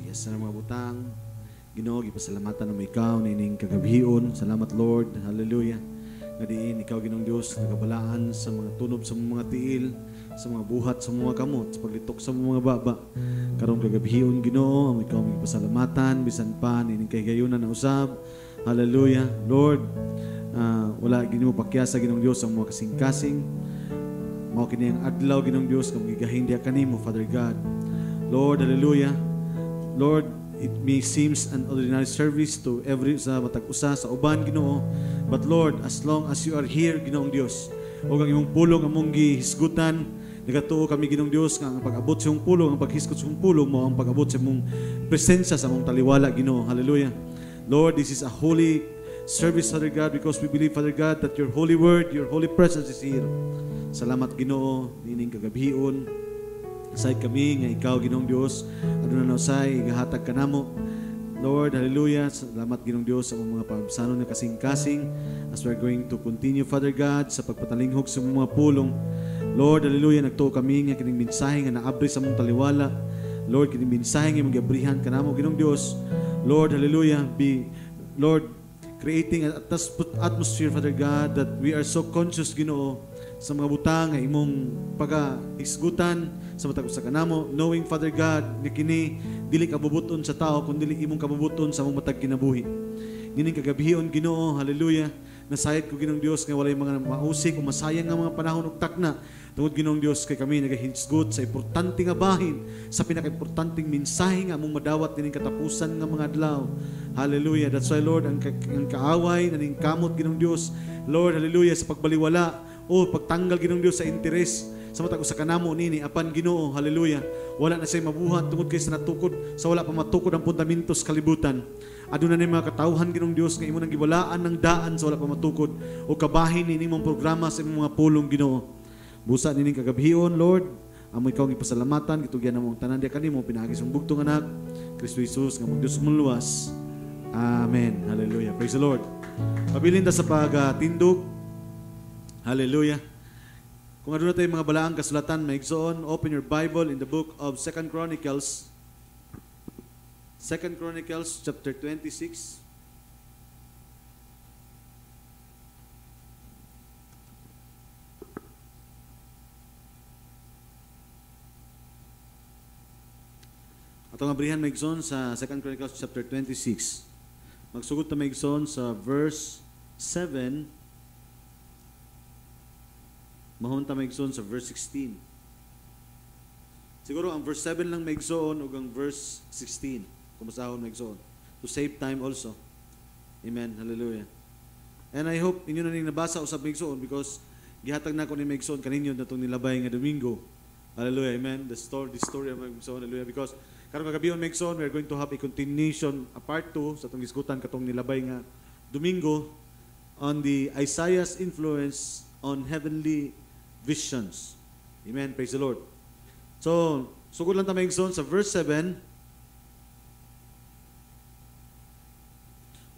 yes, sa mga butang, Ginoo, gipasalamatan mo ikaw na ining kagabhion. Salamat, Lord. Hallelujah. Nga diin, ikaw, Ginoong Diyos, nagabalaan sa mga tunob, sa mga tiil, sa mga buhat, sa mga kamot, sa paglitok sa mga baba. Karong kagabhion, Ginoo, ikaw gipasalamatan, bisan pa, ining kahigayunan na usab. Hallelujah. Lord, wala Ginoo pakyasa, Ginoong Diyos, ang mga kasing-kasing. Mao kini ang adlaw, Ginoong Diyos, kung gigahindiha kanimo, Father God. Lord, hallelujah. Lord, it may seems an ordinary service to every sa matag-usa sa uban, Ginoo. But Lord, as long as you are here, Ginoong Dios, o ang imong pulong among gihisgutan, nagatuo kami, Ginoong Dios, nga ang pag-abot sa imong pulong, ang paghisgot sa imong pulong mo, ang pag-abot sa imong presensya sa imong taliwala, Ginoo. Hallelujah. Lord, this is a holy service, Father God, because we believe, Father God, that your holy word, your holy presence is here. Salamat, Ginoo, nining kagabhion. Asay kami nga ikaw, Ginoong Dios, aduna na usay igahatag kanamo. Lord, hallelujah. Salamat, Ginoong Dios, sa mga pagsanon na kasing-kasing as we are going to continue, Father God, sa pagpatalinghog sa mga pulong. Lord, hallelujah, nagtuo kami nga kining mensahe nga naabri sa mong taliwala. Lord, kining mensahe nga magabrihan kanamo, Ginoong Dios. Lord, hallelujah, Lord, creating an atmosphere, Father God, that we are so conscious, Ginoo, sa mga butang nga imong pag-isgutan sa matag usa kanamo, knowing, Father God, nga kini dili kabubuton sa tao kundi imong kabubuton sa among matag kinabuhi. Nining kagabhion, Ginoo, hallelujah, nasayad ko, Ginoong Dios, nga walay mga mausik o masayang nga mga panahon ug takna. Tungod, Ginoong Dios, kay kami nagahisgot sa importante nga bahin, sa pinaka-importanteng mensahe nga among madawat nining katapusan nga mga adlaw. Hallelujah. That's why, Lord, ang kaaway naning kamot, Ginoong Dios, Lord, hallelujah, sa pagbaliwala o pagtanggal, Ginoong Dios, sa interes sa matag usa kanamo nini apan, Ginoo, hallelujah, wala na say mabuhat tungod kay sa natukod sa wala pa matukod ang fundamentos kalibutan. Aduna ni mga katawhan, Ginoong Dios, nga imo nang giwalaan ng daan sa wala pa matukod o kabahin nini mong programa sa imong mga pulong, Ginoo. Busa nining kagabhion, Lord, amo ikaw gipasalamatan, gitugyan namong tanan diha kanimo pinagi sa bugtong anak Kristo Jesus nga mong Dios muluwas. Amen. Hallelujah. Praise the Lord. Pabilin ta sa pagtindog. Hallelujah. Kung aduna tay mga balaang kasulatan, maigsoon, open your Bible in the book of 2 Chronicles. 2 Chronicles chapter 26. Atong abrihan maigsoon sa 2 Chronicles chapter 26. Magsugod ta maigsoon sa verse 7. Mahunta maigsoon sa verse 16. Siguro ang verse 7 lang maigsoon ug ang verse 16. Kumasahon maigsoon. To save time also. Amen. Hallelujah. And I hope inyo na ning nabasa usab maigsoon because gihatag na ko ni maigsoon kaninyo natong nilabay nga Domingo. Hallelujah. Amen. The story of maigsoon. Hallelujah. Because karong kagabion maigsoon, we are going to have a continuation, a part 2 sa atong isgutan katong nilabay nga Domingo on the Isaiah's influence on heavenly visions. Amen. Praise the Lord. So, sugod lang tayo maigsoon sa verse 7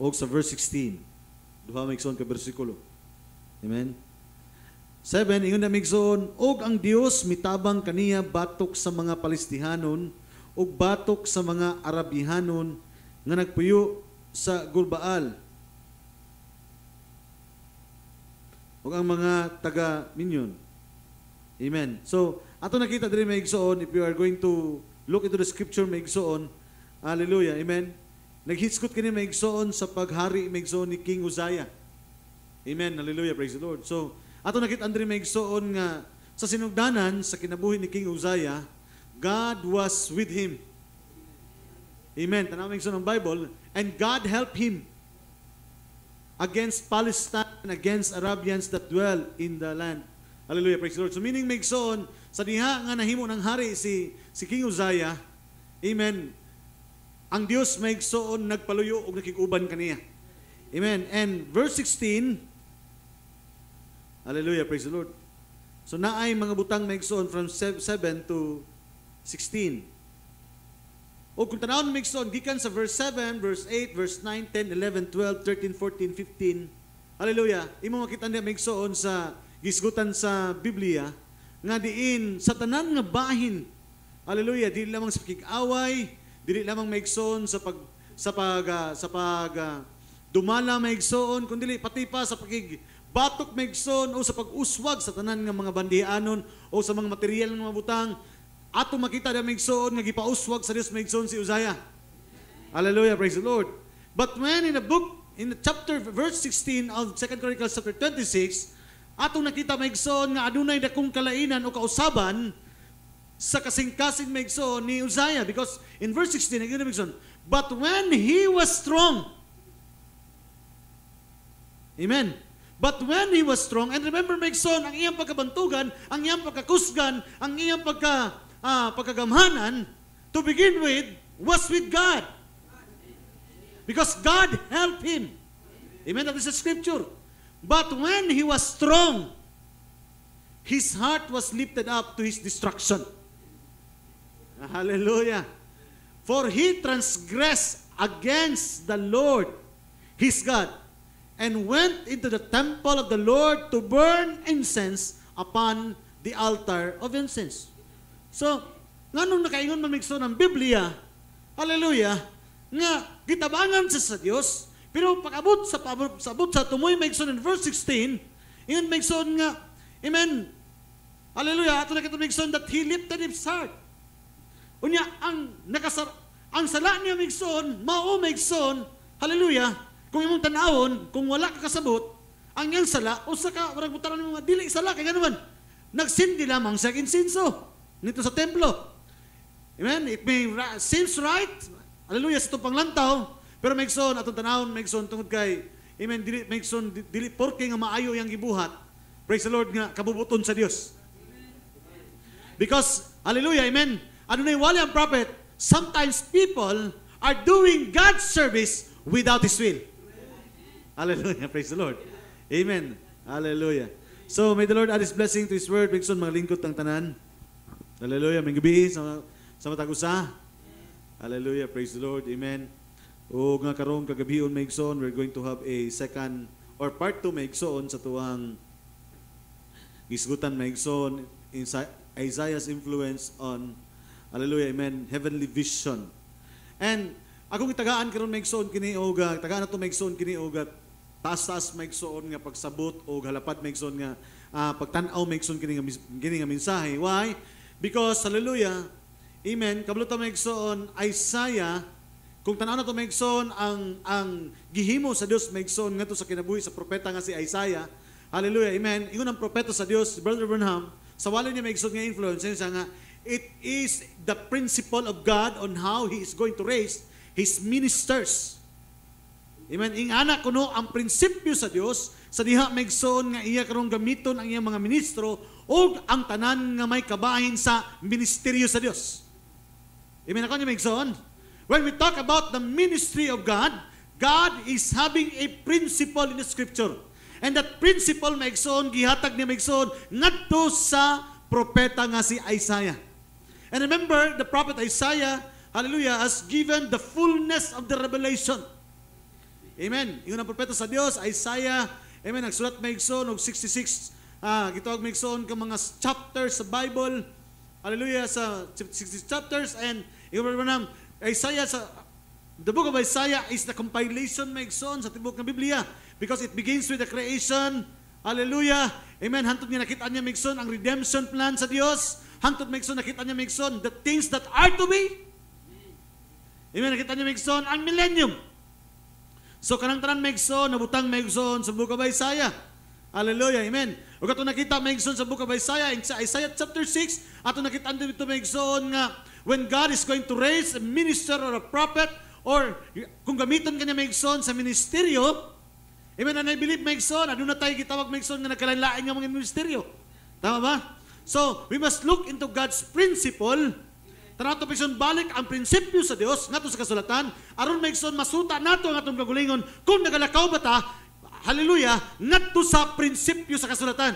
o sa verse 16. Duha maigsoon ka bersikulo. Amen. 7, ingon na maigsoon, og ang Dios mitabang kaniya batok sa mga Palestihanon ug batok sa mga Arabihanon nga nagpuyo sa Gulbaal. Ug ang mga taga Minyon. Amen. So, ato nakita diri maigsoon, if you are going to look into the scripture maigsoon, hallelujah, amen. Naghisgot kini maigsoon sa paghari maigsoon ni King Uzziah. Amen. Hallelujah, praise the Lord. So, ato nakita diri maigsoon nga sa sinugdanan sa kinabuhi ni King Uzziah, God was with him. Amen. Tanaw maigsoon ang Bible, and God helped him against Palestine and against Arabians that dwell in the land. Hallelujah, praise the Lord. So meaning maigsoon, sa diha nga nahimo ng hari si King Uzziah, amen, ang Dios maigsoon nagpaluyo og nakig-uban kaniya. Amen. And verse 16, hallelujah, praise the Lord. So naay mga butang maigsoon from 7 to 16. O kung tanawon maigsoon, gikan sa verse 7, verse 8, verse 9, 10, 11, 12, 13, 14, 15, hallelujah, imo makita niya maigsoon sa gisgutan sa Biblia, nga diin sa tanan nga bahin, hallelujah, di lamang sa pakig-away, dili lamang maigsoon dumala maigsoon, kundi pati pa sa batok maigsoon o sa pag-uswag sa tanan nga mga bandianon o sa mga material nga mga butang. Ato makita na maigsoon nga gipauswag sa Dios maigsoon si Uzziah. Hallelujah, praise the Lord. But when in the chapter verse 16 of 2 Chronicles chapter 26, atong nakita maigsoon nga adunay dakong kalainan o kausaban sa kasing-kasing maigsoon ni Uzziah, because in verse 16 ang maigsoon, but when he was strong, amen. But when he was strong, and remember maigsoon, ang iyang pagkabantugan, ang iyang pagkakusgan, ang iyang pagkagamhanan, to begin with, was with God. Because God helped him. Amen, that is the scripture. But when he was strong, his heart was lifted up to his destruction. Hallelujah. For he transgressed against the Lord, his God, and went into the temple of the Lord to burn incense upon the altar of incense. So, nganong nakaingon mamigso ng Biblia, hallelujah, nga gitabangan sa Dios, pero pag-abot sa tumoy maigsoon in verse 16, ingon maigsoon nga, amen, hallelujah, ato na kita maigsoon that he lifted his heart. Unya, ang sala niya maigsoon, mao maigsoon, hallelujah, kung imong tanawon, kung wala ka kasabot, ang iyang sala, usa ka, warang butaran ng mga dili sala, kaya naman, nagsindi lamang sa insinso, nito sa templo. Amen? It may seems right, hallelujah, sa itong panglantaw, pero maigsoon, atong tanawon, maigsoon, tungod kay, amen, dili, porke nga maayo yung gibuhat, praise the Lord nga, kabubuton sa Dios. Because, hallelujah, amen, ano na wali ang prophet, sometimes people are doing God's service without His will. Hallelujah, praise the Lord. Amen, hallelujah. So, may the Lord add His blessing to His word, maigsoon, mga lingkod ng tanan. Hallelujah, may gabi sa matag-usa. Hallelujah, praise the Lord, amen. O nga karong kagabion maigsoon, we're going to have a second or part 2 maigsoon sa tuwang gisgutan maigsoon in Isaiah's influence on, hallelujah, amen, heavenly vision. And akong itagaan karon maigsoon kini og tagaan nato maigsoon kini og taas-taas maigsoon nga pagsabot o halapad maigsoon nga pagtan-aw maigsoon kini nga mensahe. Why? Because, hallelujah, amen, kabalo ta maigsoon Isaiah, kung tanaw na to maigsoon ang gihimo sa Dios maigsoon ngadto sa kinabuhi sa propeta nga si Isaiah. Hallelujah, amen. Ingon ang propeta sa Dios, Brother Branham, sa wala niya maigsoon nga influence siya nga it is the principle of God on how He is going to raise His ministers. Amen. Ing anak kuno ang prinsipyo sa Dios sa diha maigsoon nga iya karong gamiton ang iyang mga ministro o ang tanan nga may kabahin sa ministeryo sa Dios. Amen. Ako niya maigsoon. When we talk about the ministry of God, God is having a principle in the Scripture. And that principle, maigsoon, gihatag niya maigsoon, ngadto sa propeta nga si Isaiah. And remember, the prophet Isaiah, hallelujah, has given the fullness of the revelation. Amen. Yung ang propeta sa Dios, Isaiah, amen, nagsulat maigsoon og 66, gitawag maigsoon ka mga chapters sa Bible. Hallelujah, sa 60 chapters. And Isaiah, the book of Isaiah is the compilation maigsoon sa tibok ng Biblia, because it begins with the creation. Hallelujah. Amen. Hantod nga nakita niya maigsoon ang redemption plan sa Dios. Hantod maigsoon nakita niya maigsoon the things that are to be. Amen. Nakita niya maigsoon ang millennium. So kanang tanan maigsoon nabutang maigsoon sa book of Isaiah. Hallelujah. Amen. Ug ato nakita maigsoon sa book of Isaiah, in Isaiah chapter 6, ato nakita dito maigsoon nga when God is going to raise a minister or a prophet, or kung gamiton kanya maigsoon sa ministeryo, amen, and I believe maigsoon, ano na tayo gitawag maigsoon nga nagkalain nga mga ministeryo. Tama ba? So, we must look into God's principle. Tanato maigsoon balik ang prinsipyo sa Dios ngadto sa kasulatan, aron maigsoon masuta nato ang atong kagulingon kung nagalakaw ba ta, hallelujah, ngadto sa prinsipyo sa kasulatan.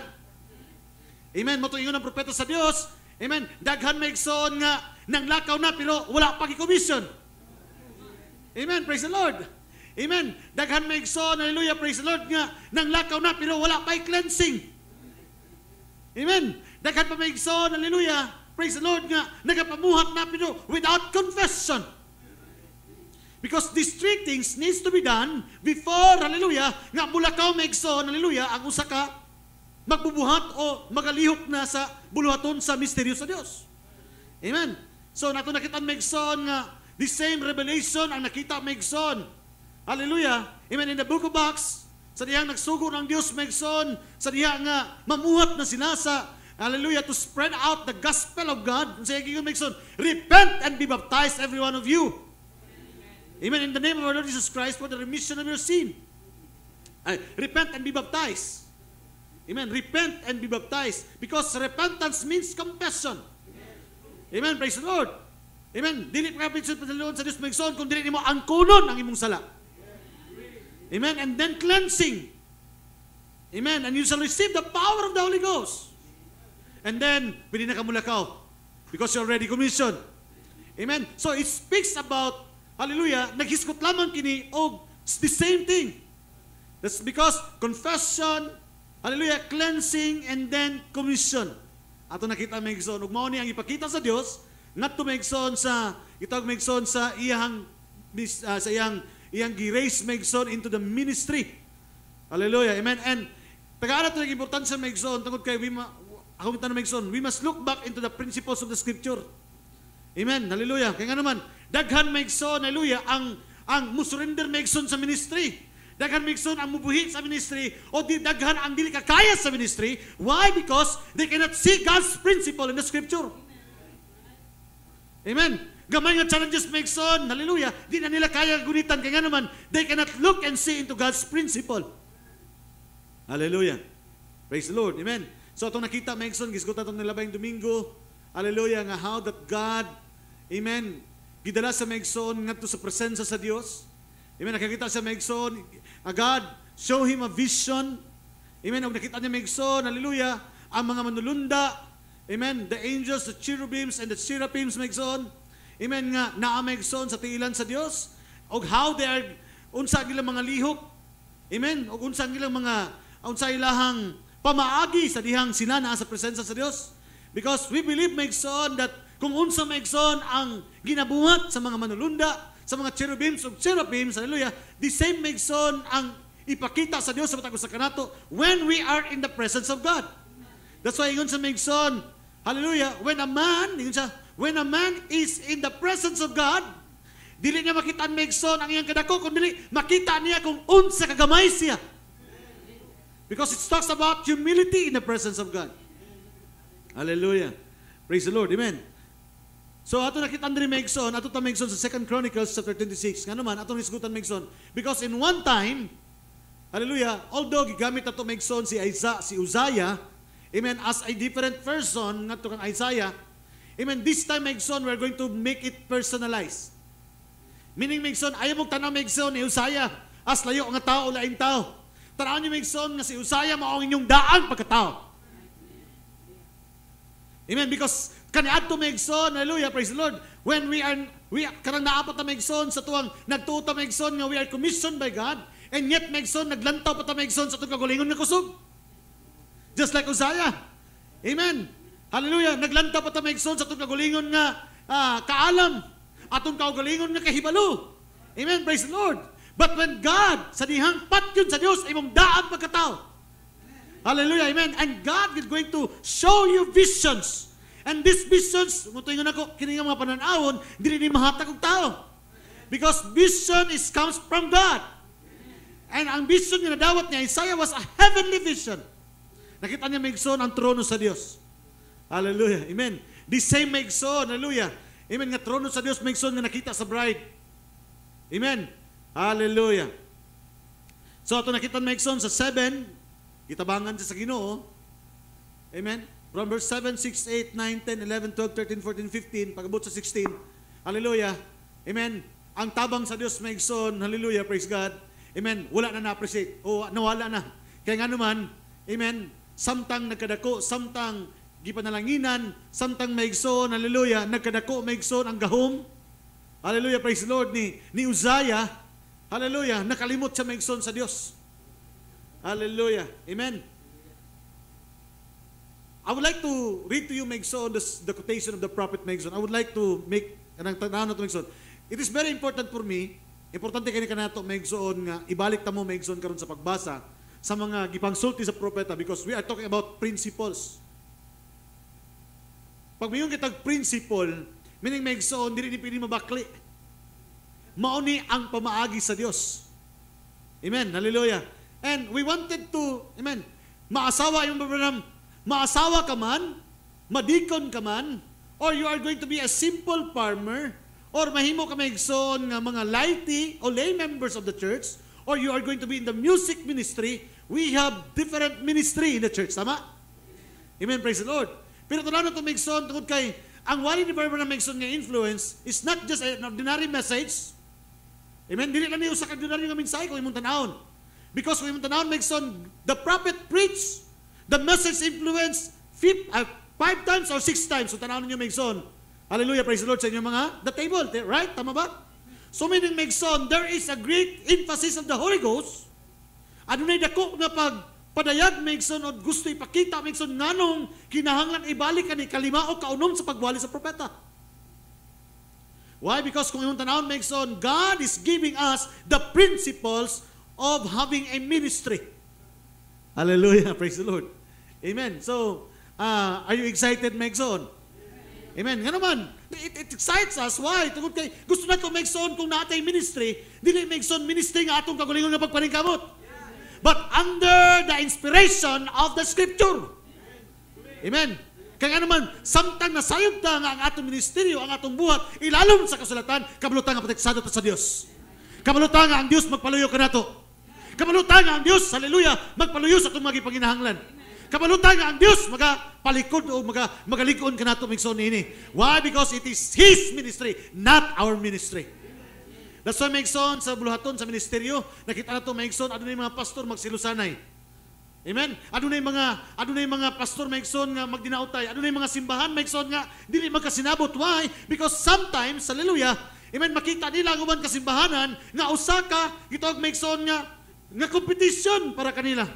Amen. Mo ingon ang propeta sa Dios, amen, daghan maigsoon nga nanglakaw na pero wala pa gi-commission. Amen, praise the Lord. Amen. Daghan maigsoon, hallelujah, praise the Lord, nga nanglakaw na pero wala pa cleansing. Amen. Daghan pa maigsoon, hallelujah, praise the Lord, nga nagapamuhat na pero without confession. Because these three things needs to be done before, hallelujah, nga mulakaw maigsoon, hallelujah, ang usa ka magbubuhat o magalihok na sa buluhaton sa misteryo sa Dios. Amen. So nato nakita maigsoon nga the same revelation ang nakita maigsoon. Hallelujah. Amen. In the book of Acts, sa diyang nagsugo ng Dios maigsoon, sa diya nga mamuhat na sila sa hallelujah, to spread out the gospel of God. Sa iyang maigsoon, repent and be baptized every one of you. Amen. In the name of our Lord Jesus Christ for the remission of your sin. Repent and be baptized. Amen. Repent and be baptized. Because repentance means confession. Amen. Praise the Lord. Amen. Dili pa kapitsun pa sa Diyos maigsoon kung dili nimo angkunon ang imong sala. Amen. And then cleansing. Amen. And you shall receive the power of the Holy Ghost. And then, pwede na kamulakaw. Because you're already commissioned. Amen. So it speaks about, hallelujah, naghiskot lamang kini o the same thing. That's because confession, hallelujah, cleansing, and then commission. Ato nakita maigsoon. Ug mao ni ang ipakita sa Dios ngadto maigsoon sa itawag maigsoon sa iyang gi-raise maigsoon into the ministry. Hallelujah. Amen. And tagaara to ang importansya maigsoon tungod kay akong tanong maigsoon, we must look back into the principles of the scripture. Amen. Hallelujah. Kaya nga naman, daghan maigsoon, hallelujah, ang musurrender maigsoon sa ministry. Daghan maigsoon ang mubuhi sa ministry o daghan ang dili kakaya sa ministry. Why? Because they cannot see God's principle in the scripture. Amen. Gamay nga challenges maigsoon, hallelujah, di na nila kaya gunitan. Kaya nga naman, they cannot look and see into God's principle. Hallelujah. Praise the Lord. Amen. So itong nakita maigsoon, gisgot itong nilabayang Domingo, hallelujah, nga how that God, amen, gidala sa maigsoon ngadto sa presensya sa Dios. Amen, nakakita sa maigsoon, God show him a vision. Amen, og nakita niya maigsoon, hallelujah, ang mga manulunda, amen, the angels, the cherubims, and the seraphims maigsoon, amen, nga naa maigsoon sa tiilan sa Dios, og how they are, unsa nilang mga lihok, amen, og unsa nilang mga, unsa ilahang pamaagi sa dihang sila naa sa presensya sa Dios. Because we believe maigsoon that kung unsa maigsoon ang ginabuhat sa mga manulunda, sa mga cherubims o seraphims, hallelujah, the same maigsoon ang ipakita sa Dios sa matag usa kanato when we are in the presence of God. That's why ingon sa maigsoon, hallelujah, when a man is in the presence of God, dili niya makita ang maigsoon ang iyang kadako, kundi makita niya kung unsa kagamay siya. Because it talks about humility in the presence of God. Hallelujah. Praise the Lord. Amen. So ato nakita Andre maigsoon, ato ta maigsoon sa 2 Chronicles chapter 26. Nga naman ato nisgutan maigsoon because in one time, hallelujah, although gigamit ato maigsoon si Uzziah, amen, as a different person ngadto kang Isaiah, amen, this time maigsoon we're going to make it personalized. Meaning maigsoon ayaw mong tanaw maigsoon ni Uzziah as layo nga tao laing tao. Tanaw niyo maigsoon nga si Uzziah mao ang inyong daan pagkatao. Amen. Because kaniadto maigsoon, hallelujah, praise the Lord. When we karang naapat na maigsoon sa tuwang nagtuo ta maigsoon nga we are commissioned by God, and yet maigsoon naglantaw pa ta maigsoon sa tuwang kagulingon nga kusog. Just like Uzziah. Amen. Hallelujah. Naglantaw pa ta maigsoon sa tuwang kagulingon nga kaalam, atong kaugalingon nga kahibalo. Amen. Praise the Lord. But when God, sa dihang patyon sa Diyos, imong daan pagkatao. Hallelujah, amen. And God is going to show you visions. And these visions, mutuingon ako, kini nga mga pananawon, dili ni mahatag og tao. Because vision comes from God. And ang vision nga nadawat niya, Isaiah was a heavenly vision. Nakita niya maigsoon ang trono sa Dios. Hallelujah, amen. The same maigsoon, hallelujah. Amen, nga trono sa Dios maigsoon nga nakita sa bride. Amen. Hallelujah. So ato nakita maigsoon sa 7, itabangan sa Ginoo. Amen. From verse 7, 6, 8, 9, 10, 11, 12, 13, 14, 15, pag-abot sa 16. Hallelujah. Amen. Ang tabang sa Dios maigsoon, hallelujah, praise God. Amen. Wala na na-appreciate. O nawala na. Kaya nga naman, amen, samtang nagkadako, samtang gipanalanginan, samtang maigsoon, hallelujah, nagkadako maigsoon ang gahom. Hallelujah, praise the Lord, ni Uzziah, hallelujah, nakalimot siya maigsoon sa Dios. Hallelujah. Amen. I would like to read to you maigsoon the quotation of the prophet maigsoon. I would like to make anang tanawon to maigsoon. It is very important for me importante kini kanato maigsoon nga ibalik ta mo maigsoon karon sa pagbasa sa mga gipangsulti sa propeta because we are talking about principles. Pag mayon kitag principle, meaning maigsoon dili ni pili mabakli. Mao ni ang pamaagi sa Dios. Amen. Hallelujah. And we wanted to, amen, maasawa yung Abraham, maasawa ka man, madikon ka man, or you are going to be a simple farmer, or mahimo ka maigsoon nga mga laity o lay members of the church, or you are going to be in the music ministry, we have different ministry in the church. Tama? Amen. Praise the Lord. Pero tanaw na ito maigsoon tungkol kay, ang wali ni Barbara maigsoon nga influence is not just an ordinary message. Amen. Dili lang niyo sa ordinary nga mensahe kung imong tanawon. Because kung imong tanawon maigsoon, the prophet preached, the message influenced 5 times or 6 times. So tanawon niyo maigsoon. Hallelujah, praise the Lord sa inyo mga the table, right? Tama ba? So meaning maigsoon, there is a great emphasis of the Holy Ghost. Adunay dako nga pagpadayag maigsoon o gusto ipakita maigsoon nganong kinahanglan ibalik ani kalima o kaunom sa pagwali sa propeta. Why? Because kung imong tanawon maigsoon, God is giving us the principles of having a ministry. Hallelujah, praise the Lord. Amen. So, are you excited maigsoon? Amen. Nga naman, it excites us. Why? Tungkol kay gusto nato maigsoon kung natay ministry, dili maigsoon ministry nga atong kagulingon nga pagpaningkamot. But under the inspiration of the Scripture. Amen. Kaya naman, samtang nasayod ta nga ang atong ministeryo, ang atong buhat, ilalom sa kasulatan, kabalutang nga proteksado ta sa Dios. Kabalutang nga ang Dios magpaluyo kanato. Kabalutang nga ang Dios, hallelujah, magpaluyo sa itong mga ipanginahanglan. Kabalutang nga ang Dios magapalikod o magalikon kanato migsoon ini. Why? Because it is His ministry, not our ministry. That's why maigsoon sa buluhaton sa ministeryo, nakita nato maigsoon adunay mga pastor magsilusanay. Amen. Adunay mga pastor maigsoon nga magdinautay, adunay mga simbahan maigsoon nga dili magkasinabot. Why? Because sometimes, hallelujah, amen, makita nila ang uban ka simbahanan nga usa ka gitawag maigsoon nga competition para kanila.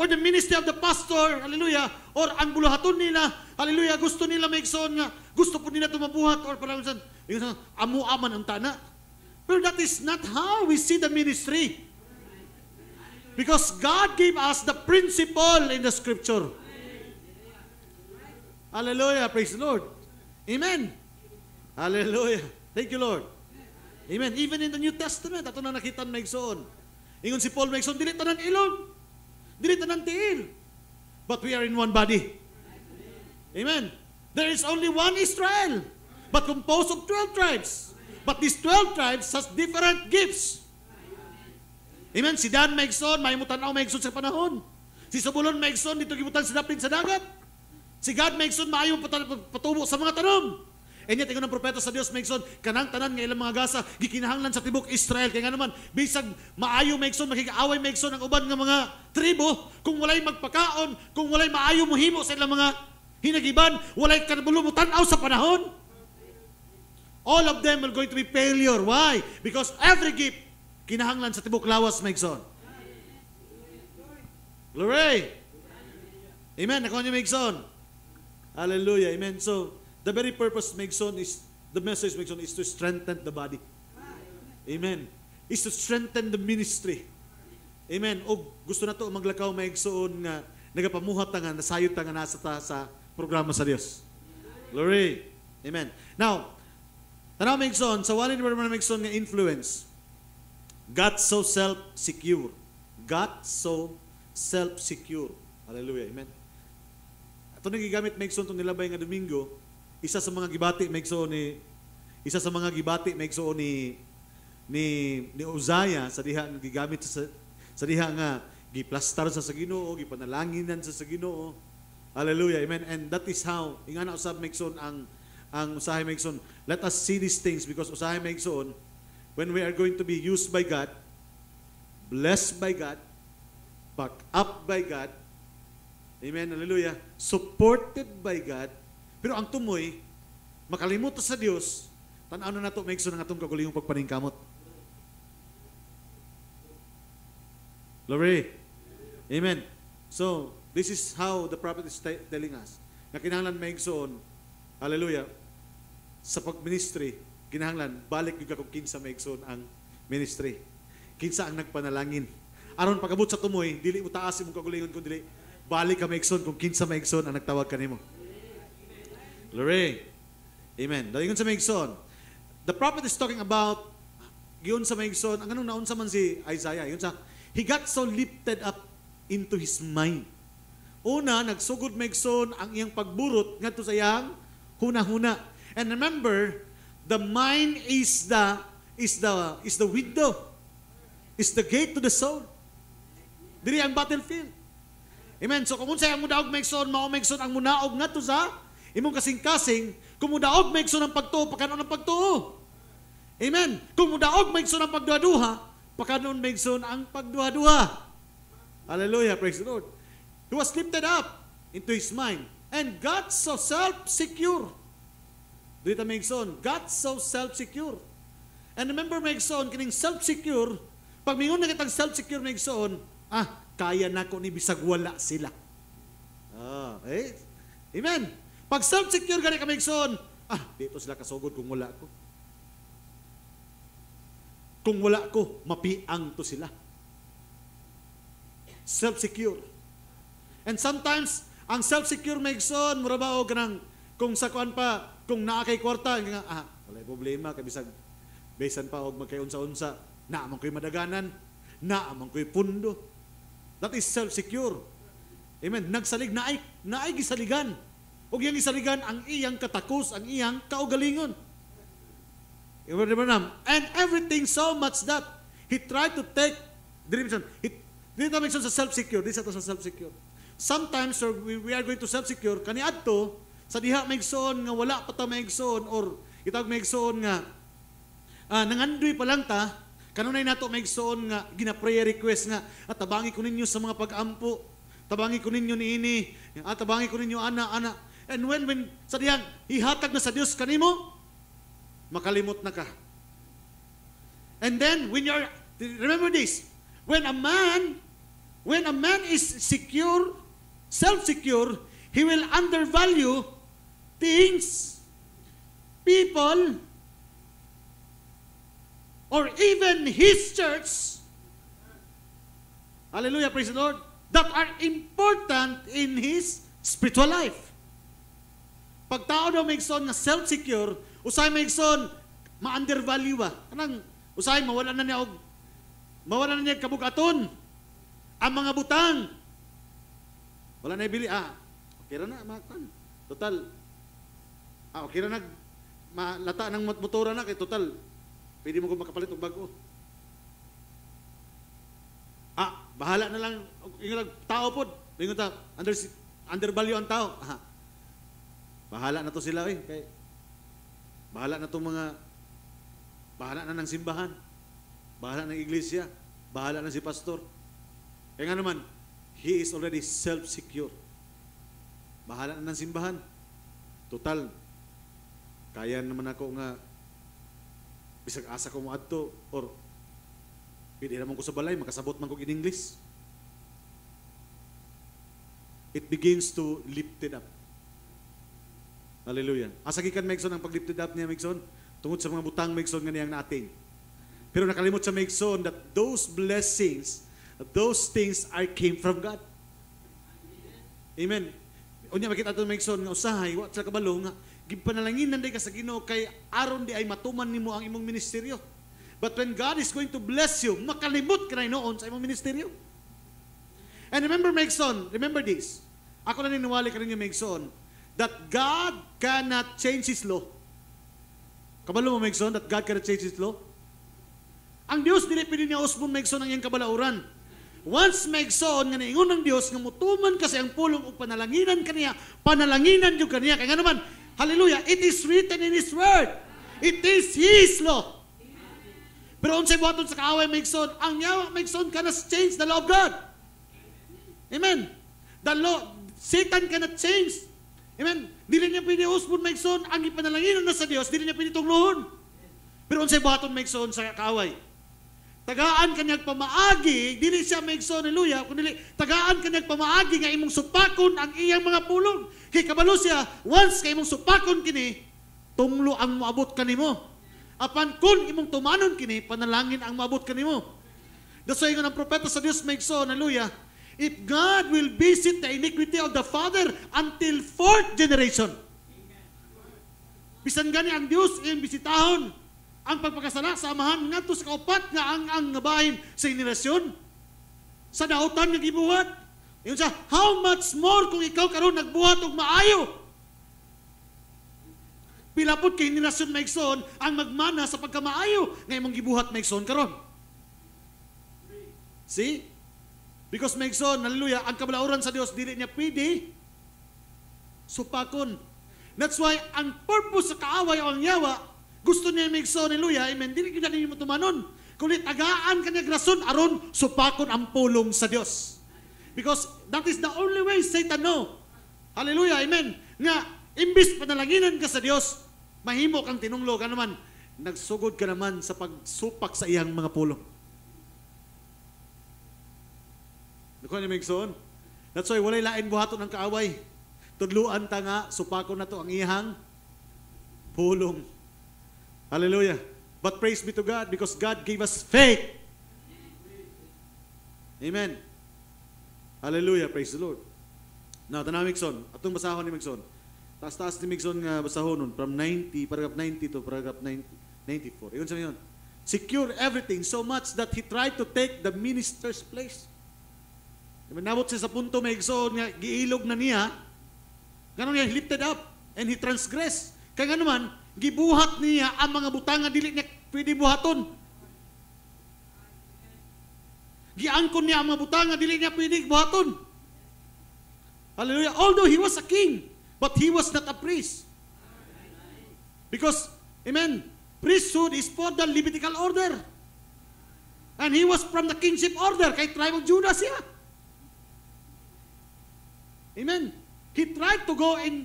Or the ministry of the pastor, hallelujah, or ang buluhaton nila, hallelujah, gusto nila maigsoon nga gusto po nila tumabuhat or parang amu-aman ang tana. Pero that is not how we see the ministry. Because God gave us the principle in the Scripture. Hallelujah. Praise the Lord. Amen. Hallelujah. Thank you, Lord. Amen. Even in the New Testament, ato na nakita maigsoon. Ingon si Paul maigsoon, dili tanan ilog. Dili tanan tiil. But we are in one body. Amen. There is only one Israel, but composed of 12 tribes. But these 12 tribes has different gifts. Amen. Si Dan maigsoon, may mutanaw maigsoon sa panahon. Si Zabulon maigsoon, dito gibutan sa dapit sa dagat. Si Gad maigsoon, maayo patubo sa mga tanom. E niya, tingon ng propeta sa Dios maigsoon, kanang tanan nga ilang mga gasa, gikinahanglan sa tibok Israel. Kaya nga naman, bisag maayo maigsoon, makikaaway maigsoon ang uban nga mga tribo, kung walay magpakaon, kung walay maayo mohimo sa ilang mga hinagiban, walay kanabulo mo tanaw sa panahon. All of them are going to be failure. Why? Because every gift kinahanglan sa tibok lawas maigsoon. Glory. Amen. Nakuha niyo maigsoon. Hallelujah. Amen. So, the very purpose maigsoon is, the message maigsoon is to strengthen the body. Amen. Is to strengthen the ministry. Amen. O gusto na to maglakaw maigsoon nga nagapamuhat nga nasayod nga nasa ta sa programa sa Dios. Glory. Amen. Now, tanaw maigsoon sa walin ni maigsoon nga influence. God so self-secure. God so self-secure. Hallelujah. Amen. Ito nang gigamit maigsoon itong nilabay nga Domingo, isa sa mga gibati maigsoon ni Uzziah sa diha nga gigamit sa diha nga giplastar sa Ginoo, gipanalanginan sa Ginoo. Hallelujah. Amen. And that is how ingana usab maigsoon ang usahay maigsoon. Let us see these things because usahay maigsoon, when we are going to be used by God, blessed by God, backed up by God, amen, hallelujah, supported by God, pero ang tumoy, makalimot sa Dios, tan-ano na to maigsoon ang atong kagulingong pagpaningkamot. Glory. Amen. So, this is how the prophet is telling us. Na kinahanglan maigsoon, hallelujah, sa pagministry, kinahanglan, balik yung kakong kinsa maigsoon ang ministry. Kinsa ang nagpanalangin. Aron pagabot sa tumoy, dili mo taas imong kagulingon kun dili balik ka maigsoon kung kinsa maigsoon ang nagtawag kanimo. Glory. Amen. Dalingon sa maigsoon. The prophet is talking about giyon sa maigsoon, ang anong naunsa man si Isaiah, yun sa he got so lifted up into his mind. Una, nagsugod maigsoon ang iyang pagburot ngadto sa iyang huna-huna. And remember, the mind is the window. Is the gate to the soul. Diri ang battlefield. Amen. So kung unsay ang mudaog maigsoon, mao maigsoon ang munaog ngadto sa imong kasing-kasing, kung mudaog maigsoon ang pagtuo, pakanon ang pagtuo. Amen. Kung mudaog maigsoon ang pagduha-duha, pakanon maigsoon ang pagduha-duha. Hallelujah, praise the Lord. He was lifted up into his mind. And God so self-secure. Dito maigsoon, God so self-secure. And remember maigsoon, kining self-secure, pag mingon na kitang self-secure maigsoon, kaya na ko ni bisag wala sila. Okay? Amen. Pag self-secure gani ka maigsoon, dito sila kasugod kung wala ko. Kung wala ko, mapiang to sila. Self-secure. And sometimes, ang self-secure maigsoon, mura ba o ganang, kung sa kuan pa, kung naa kay kwarta, wala problema, kay bisag, besan pa, o magkayunsa-unsa, naamang ko'y madaganan, naamang ko'y pundo. That is self-secure. Amen. Nagsalig, naay gisaligan. O iyang gisaligan, ang iyang katakos, ang iyang kaugalingon. And everything so much that he tried to take, dito mention sa self-secure, dito sa self-secure. Sometimes, sir, we are going to self-secure, kaniadto, sa diha maigsoon nga wala pa ta maigsoon, or itawag maigsoon nga, nangandoy pa lang ta, kanunay nato maigsoon nga, gina-prayer request nga, at tabangi ko ninyo sa mga pag-ampo, tabangi ko ninyo niini, at tabangi ko ninyo ana. And when sa diyang, ihatag na sa Dios kanimo, makalimot na ka. And then, remember this, when a man is secure, self-secure, he will undervalue things, people, or even his church, hallelujah, praise the Lord, that are important in his spiritual life. Pag tao daw maigsoon na self-secure, usay maigsoon, ma-undervalue ba? Anang, usay, mawala na niya kabugaton, ang mga butang, wala na ibili, okay na makan, total, okay na malata ng motora na, kay total, pwede mo kung makapalit og bago. Bahala na lang, yung tao po, yung undervalue ang tao. Bahala na to sila kay bahala na itong bahala na ng simbahan, bahala ng iglesia, bahala na si pastor. Kaya nga naman, he is already self-secure. Bahala na ng simbahan. Total, kaya naman ako nga bisag asa ko mo adto, or pwede naman ko sa balay, makasabot man ko in English. It begins to lift it up. Hallelujah. Asagikan Megson ang paglifted up niya Megson, tungod sa mga butang Megson nga niyang nating. Pero nakalimot sa Megson that those blessings, those things came from God. Amen. Unya makita ato Megson nga usahay, wa sa kabalo nga gipanalanginan day ka sa Ginoo kay aron di ay matuman nimo ang imong ministeryo. But when God is going to bless you, makalimot ka na noon sa imong ministeryo. And remember Megson, remember this. Ako na niniwala ka ninyo Megson, that God cannot change His law. Kabalo mo Megson, that God cannot change His law? Ang Dios dili pwede niya usbon Megson ang iyang kabalauran. Once Megson nga naingon ng Dios nga mutuman kasi ang pulong ug panalanginan kaniya, panalanginanan jud kaniya. Kaya nga naman, hallelujah, it is written in His word. It is His law. Pero unsay buhaton sa kaaway Megson, ang yawa Megson cannot change the law of God. Amen. The law, Satan cannot change. Amen. Dili niya pwede usbon Megson ang ipanalanginan na sa Dios, dili niya pwede tunglohon. Pero unsay buhaton Megson sa kaaway? Tagaan kanyang pamaagi, dili siya Megson, hallelujah, kundi tagaan kanyang pamaagi nga imong supakon ang iyang mga pulong. Kay kabalo siya, once kay imong supakon kini, tunglo ang moabot kanimo. Apan kun imong tumanon kini, panalangin ang maabot kanimo. That's why ang propeta sa Dios maigsoon, hallelujah, if God will visit the iniquity of the father until 4th generation. Bisan gani ang Dios iyang bisitahon ang pagpakasala sa amahan ngadto sa kaupat nga ang nabahin sa henerasyon sa dautan nga gibuhat. Yun siya, how much more kung ikaw karon nagbuhat og maayo? Pilapot kay henerasyon maigsoon ang magmana sa pagkamaayo nga imong gibuhat maigsoon karon. See? Because maigsoon, hallelujah, ang kabalauran sa Dios dili niya pwede supakon. That's why ang purpose sa kaaway o ang yawa, gusto niya maigsoon, hallelujah, amen, dili kita ninyo tumanon. Kulit tagaan kanyang rason aron supakon ang pulong sa Dios. Because that is the only way Satan know. Hallelujah, amen. Nga, imbis panalanginan ka sa Dios, mahimo kang tinunglo ka naman, nagsugod ka naman sa pagsupak sa iyang mga pulong. Nakuha niya maigsoon? That's why walay lain buhaton ng kaaway. Tudluan ta nga, supakon na to ang iyang pulong. Hallelujah. But praise be to God because God gave us faith. Amen. Hallelujah, praise the Lord. Now, tanaw Migson, atong basahon ni Migson. Taas-taas ni Migson nga basahon nun, from 90, paragraph 90 to paragraph 94. Iyon sa yun. Secure everything so much that he tried to take the minister's place. Nabot siya sa punto Migson nga giilog na niya, ganun niya, he lifted up and he transgressed. Kaya nga naman, gibuhat niya ang mga butang nga dili niya pwede buhaton. Giangkon niya ang mga butang nga dili niya pwede buhaton. Hallelujah. Although he was a king, but he was not a priest. Because, amen, priesthood is for the Levitical order. And he was from the kingship order, kay tribe of Judah siya. Amen. He tried to go in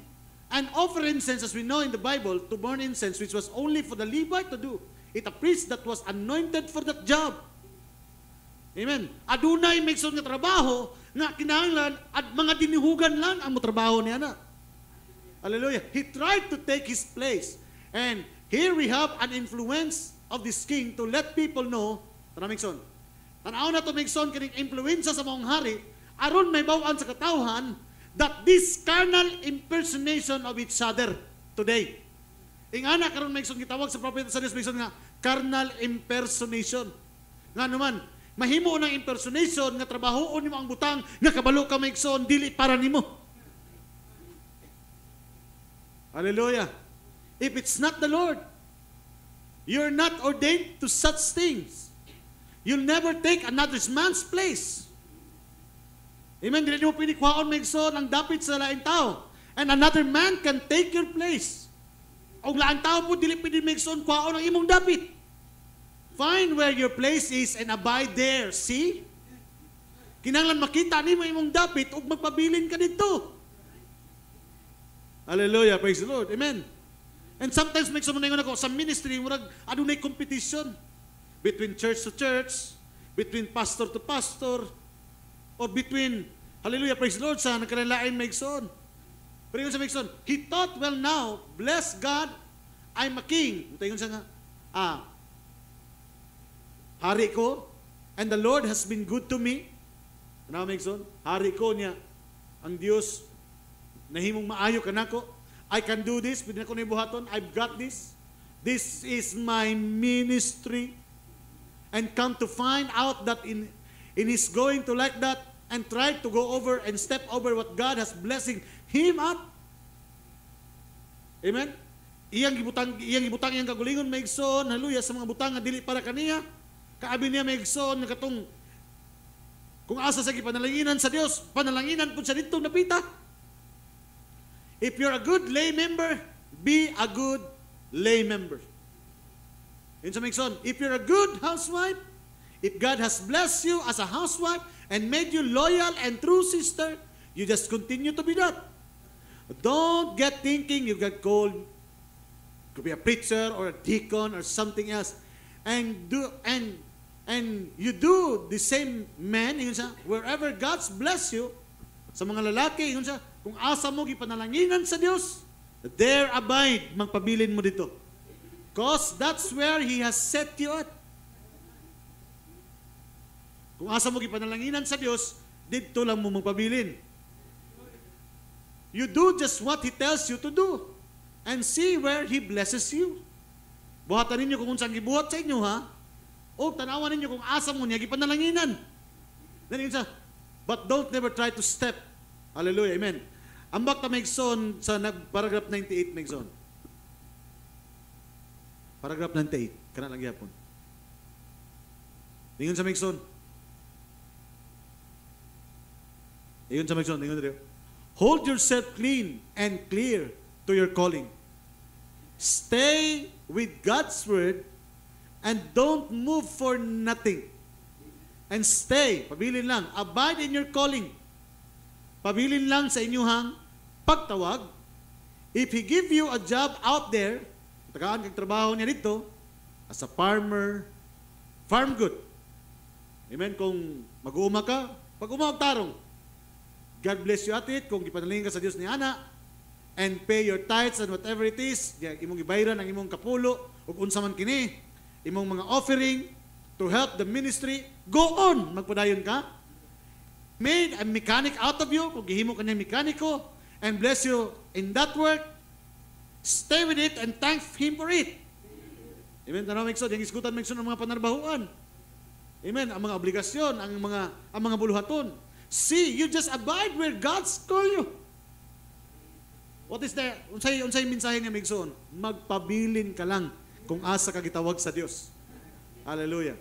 and offer incense, as we know in the Bible, to burn incense, which was only for the Levite to do. It a priest that was anointed for that job. Amen. Adunay Migson nga trabaho nga kinahanglan at mga dinihugan lang ang trabaho niya na. Hallelujah. He tried to take his place. And here we have an influence of this king to let people know, tara Migson, tanaw na to Migson kining influensya sa mong hari, aron may bawaan sa katawhan that this carnal impersonation of each other today. Ingana karon Migson gitawag sa prophet sa Dios Migson nga carnal impersonation. Nga naman, mahimo ng impersonation nga trabahoon nimo ang butang nga kabalo ka Migson dili para nimo. Hallelujah. If it's not the Lord, you're not ordained to such things. You'll never take another man's place. Amen. Dili mo pinikwaon Migson ang dapit sa laing tao. And another man can take your place. Og laing tao po dili pwede Migson kwaon ang imong dapit. Find where your place is and abide there. See? Kinahanglan makita nimo imong dapit ug magpabilin ka dito. Hallelujah, praise the Lord. Amen. And sometimes may sumunod ako sa ministry, murag adunay competition between church to church, between pastor to pastor, or between, hallelujah, praise the Lord, sa nagkalain Migson. Pero yun sa Migson, he thought, well now, bless God, I'm a king. Ito yun sa nga, hari ko, and the Lord has been good to me. Ano Migson? Hari ko niya, ang Diyos, nahimong maayo ka nako. I can do this, pwede na ko nibuhaton, I've got this. This is my ministry. And come to find out that in his going to like that and try to go over and step over what God has blessing him up. Amen? Iyang gibutang iyang kagulingon Migson, hallelujah, sa mga butang nga dili para kaniya. Kaabi niya Migson nga katong kung asa sa gipanalanginan sa Dios, panalanginan pud sa didtong napita. If you're a good lay member, be a good lay member. Yun sa Migson, if you're a good housewife, if God has blessed you as a housewife and made you loyal and true sister, you just continue to be that. Don't get thinking you got called to be a preacher or a deacon or something else, and you do the same man, yun sa, wherever God's bless you, sa mga lalaki, yun sa, kung asa mo gipanalanginan sa Dios, there abide, magpabilin mo dito. Because that's where He has set you at. Kung asa mo gipanalanginan sa Dios, dito lang mo magpabilin. You do just what He tells you to do. And see where He blesses you. Buhatan ninyo kung unsang gibuhat sa inyo, ha? O tanawan ninyo kung asa mo niya gipanalanginan. Then sa, but don't never try to step. Hallelujah, amen. Ambak ta maigsoon sa paragraph 98 maigsoon. Paragraph 98, kana lang gyapon. Ingon sa maigsoon. Ingon sa maigsoon, ingon dito. Hold yourself clean and clear to your calling. Stay with God's word and don't move for nothing. And stay, pabilin lang, abide in your calling. Pabilin lang sa inyuhang pagtawag. If He give you a job out there, tagaan kang trabaho niya dito, as a farmer, farm good. Amen? Kung mag-uuma ka, pag-uuma tarong. God bless you at it, kung ipanalingin ka sa Diyos ni Ana, and pay your tithes and whatever it is, imong ibayran ang imong kapulo, ug unsa man kini, imong mga offering, to help the ministry, go on, magpadayon ka. Made a mechanic out of you, kung gihimo ka niyang mekaniko, and bless you in that work, stay with it and thank Him for it. Amen. Tanaw maigsoon, yung isgutan maigsoon ang mga panarbahuan. Amen. Ang mga obligasyon, ang mga buluhaton. See, you just abide where God's call you. What is that? Unsay mensahe niya maigsoon? Magpabilin ka lang kung asa ka gitawag sa Dios. Hallelujah.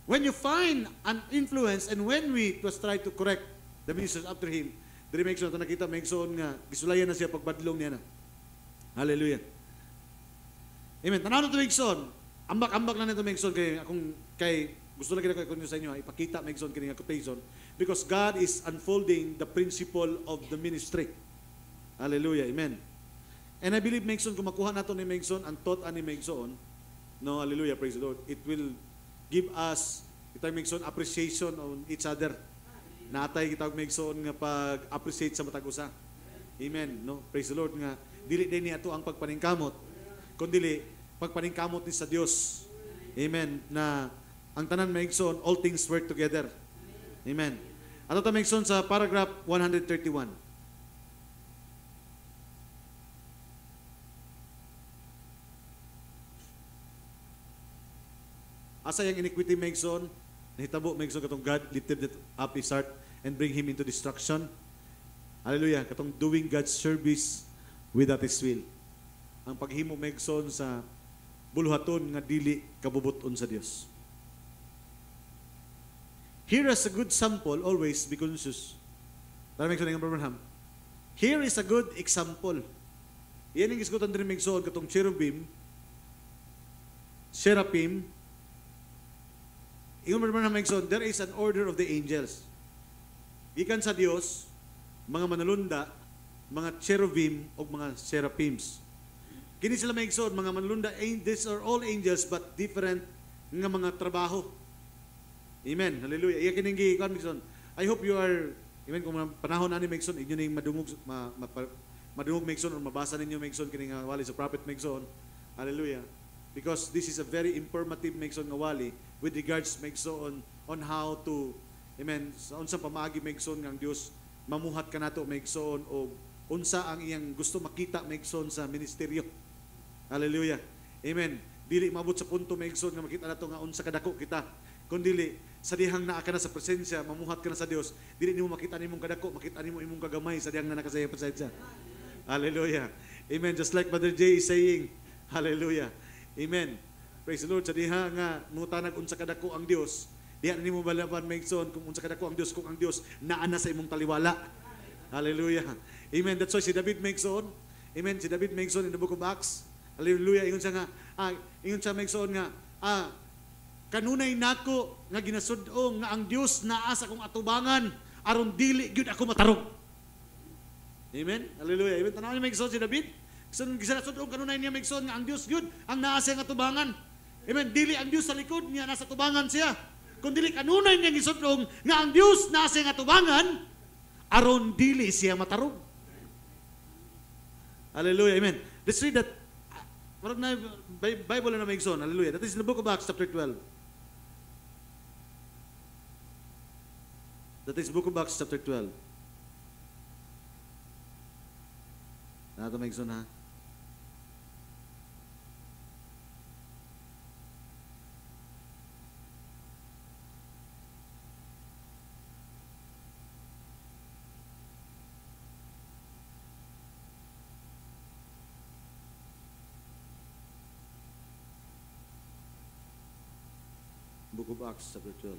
When you find an influence and when we was try to correct the ministers after him, diri make sure na nakita maigsoon nga gisulayan na siya pagbadlong niya na. Hallelujah. Amen. Tanaw na to maigsoon. Ambak-ambak na nito maigsoon kay gusto lang kita sa inyo ipakita maigsoon kini nga quotation because God is unfolding the principle of the ministry. Hallelujah. Amen. And I believe maigsoon kung makuha nato ni maigsoon ang thought ani maigsoon, no, hallelujah, praise the Lord. It will give us itang maigsoon appreciation on each other. Natay kitag maigsoon nga pag-appreciate sa matag usa. Amen, no? Praise the Lord nga dili din ni ato ang pagpaningkamot, kundi pagpaningkamot ni sa Dios. Amen, na ang tanan maigsoon all things work together. Amen. Ato ta maigsoon sa paragraph 131. Asa yung iniquity maigsoon, nahitabo maigsoon katong God lifted up His heart and bring him into destruction. Hallelujah, katong doing God's service without His will. Ang paghimo maigsoon sa buluhaton nga dili kabubuton sa Dios. Here is a good sample, always be conscious. Tara maigsoon ng Abraham. Here is a good example. Yan ang isgutan din maigsoon katong cherubim, seraphim. Ingon man maigsoon, there is an order of the angels. Gikan sa Dios, mga manulunda, mga cherubim o mga seraphims. Kini sila maigsoon, mga manulunda, these are all angels but different nga mga trabaho. Amen. Hallelujah. Iya kining gikan maigsoon. I hope you are, amen, kung panahon ani maigsoon, inyo ning madungog maigsoon o mabasa ninyo maigsoon kining wali sa prophet maigsoon. Hallelujah. Because this is a very informative maigsoon nga wali with regards maigsoon on how to, amen, sa unsa pamaagi maigsoon nga ang Dios mamuhat kanato maigsoon o unsa ang iyang gusto makita maigsoon sa ministeryo. Hallelujah. Amen. Dili maabot sa punto maigsoon nga makita nato nga unsa kadako kita, kundi sa dihang naa ka na sa presensya, mamuhat ka na sa Dios, dili nimo makita nimong kadako, makita nimo imong kagamay sa dihang na nakasaya presensya. Hallelujah. Amen. Just like Mother J is saying, hallelujah. Amen. Praise the Lord. Sa diha nga mutanag unsa kadako ang Dios, diha nimo balaban maigsoon kung unsa kadako ang Dios, kung ang Dios naa na sa imong taliwala. Hallelujah. Amen. That's why si David maigsoon. Amen. Si David maigsoon in the book of Acts. Hallelujah. Ingon siya nga, ingon siya maigsoon nga, kanunay nako nga ginasud-o nga ang Dios naa sa akong atubangan aron dili gyud ako matarong. Amen. Hallelujah. Amen. Tanaw ni maigsoon si David. Gisasud-o kanunay niya maigsoon nga ang Dios gyud ang naa sa atubangan. Amen. Dili ang Dios sa likod niya nasa atubangan siya. Kun dili kanunay niya gisud-o nga ang Dios naa sa atubangan aron dili siya matarong. Hallelujah. Amen. Let's read that Marag na Bible na maigsoon. Hallelujah. That is the book of Acts chapter 12. That is book of Acts chapter 12. Nato maigsoon ha. Book of Acts chapter 12.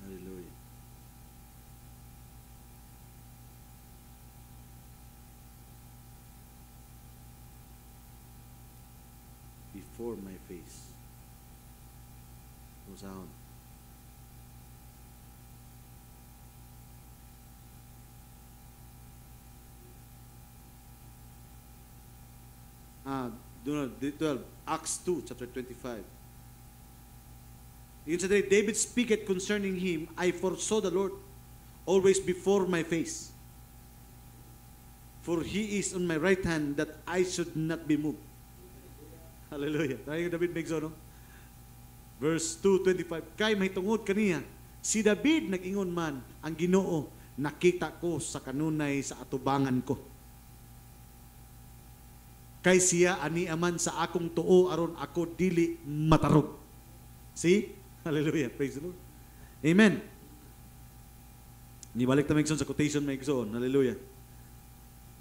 Hallelujah. Before my face. No sound. Do not, 12. Acts 2, chapter 25. Yun sa day, David speaketh concerning him, I foresaw the Lord always before my face. For he is on my right hand, that I should not be moved. Hallelujah. Tayo David Megso, no? Verse 2:25. Kay mahitungod kaniya, si David nag-ingon man, ang Ginoo nakita ko sa kanunay sa atubangan ko. Kay siya ani aman sa akong tuo aron ako dili matarog. See? Hallelujah. Praise the Lord. Amen. Nibalik ta Megson sa quotation Megson. Hallelujah.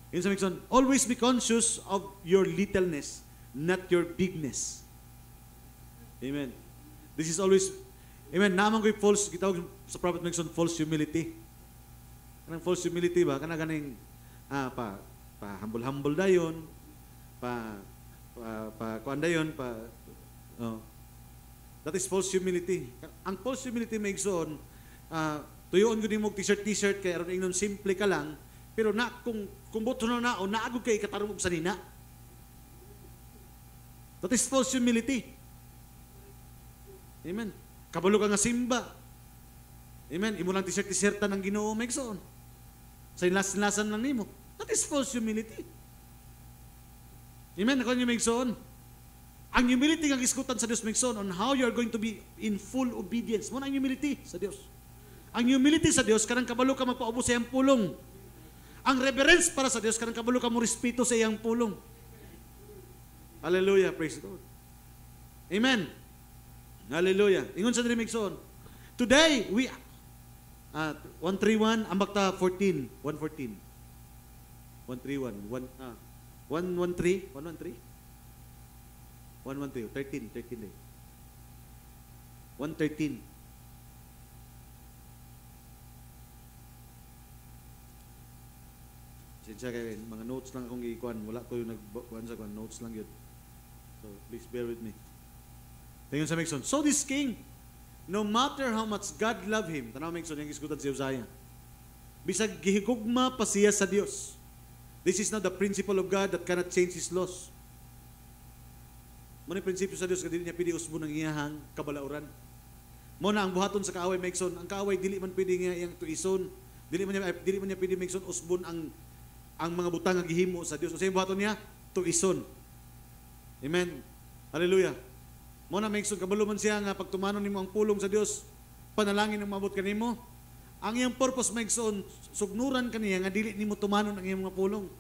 Yun sa Megson, always be conscious of your littleness, not your bigness. Amen. This is always, amen, naman ko'y false, kitawag sa Prophet Megson, false humility. Kanang false humility ba? Kanang ganing, humble-humble dayon, kuan dayon, that is false humility. Ang false humility Megson, tuyoon ko din mo t-shirt, kaya aron ingnon simple ka lang, pero na, kung boto na o naagod kay katarong sa nina. That is false humility. Amen. Kabalo ka nga simba. Amen. Imo lang t-shirt-ta ng Ginoo Megson. Sa inlasan lang nimo. That is false humility. Amen. Ako niyo Megson. Ang humility ang iskutan sa Dios Megson on how you are going to be in full obedience. Mo ang humility sa Dios. Ang humility sa Dios kanang kabalo ka magpaubos sa iyang pulong. Ang reverence para sa Dios kanang kabalo ka mo respeto sa iyang pulong. Hallelujah, praise the Lord. Amen. Hallelujah. Ingon sa diri Megson. Today we 131 ambak ta 14, 114. 131, 113, 13 day. 113. Sinsya kayo, mga notes lang akong ikuan. Wala ko yung nagkuhan sa kuhan. Notes lang yun. So, please bear with me. Tingnan sa Megson. So this king, no matter how much God love him, tanaw Megson, yung iskutan si Uzziah, bisag gihigugma pa siya sa Dios. This is not the principle of God that cannot change His laws. Muna yung prinsipyo sa Dios, kadili niya pwede usbo ng iyahang kabalauran. Muna ang buhaton sa kaaway Megson, ang kaaway dili man pwede nga iyang tuison, dili man niya pwede Megson usbon ang mga butang nga gihimo sa Dios. Usa yung buhaton niya, tuison. Amen. Hallelujah. Muna Megson, kabalo man siya nga pagtumanon nimo ang pulong sa Dios, panalangin ang maabot kanimo. Ang iyang purpose Megson, sugnuran kaniya nga dili nimo tumanon ang iyang mga pulong.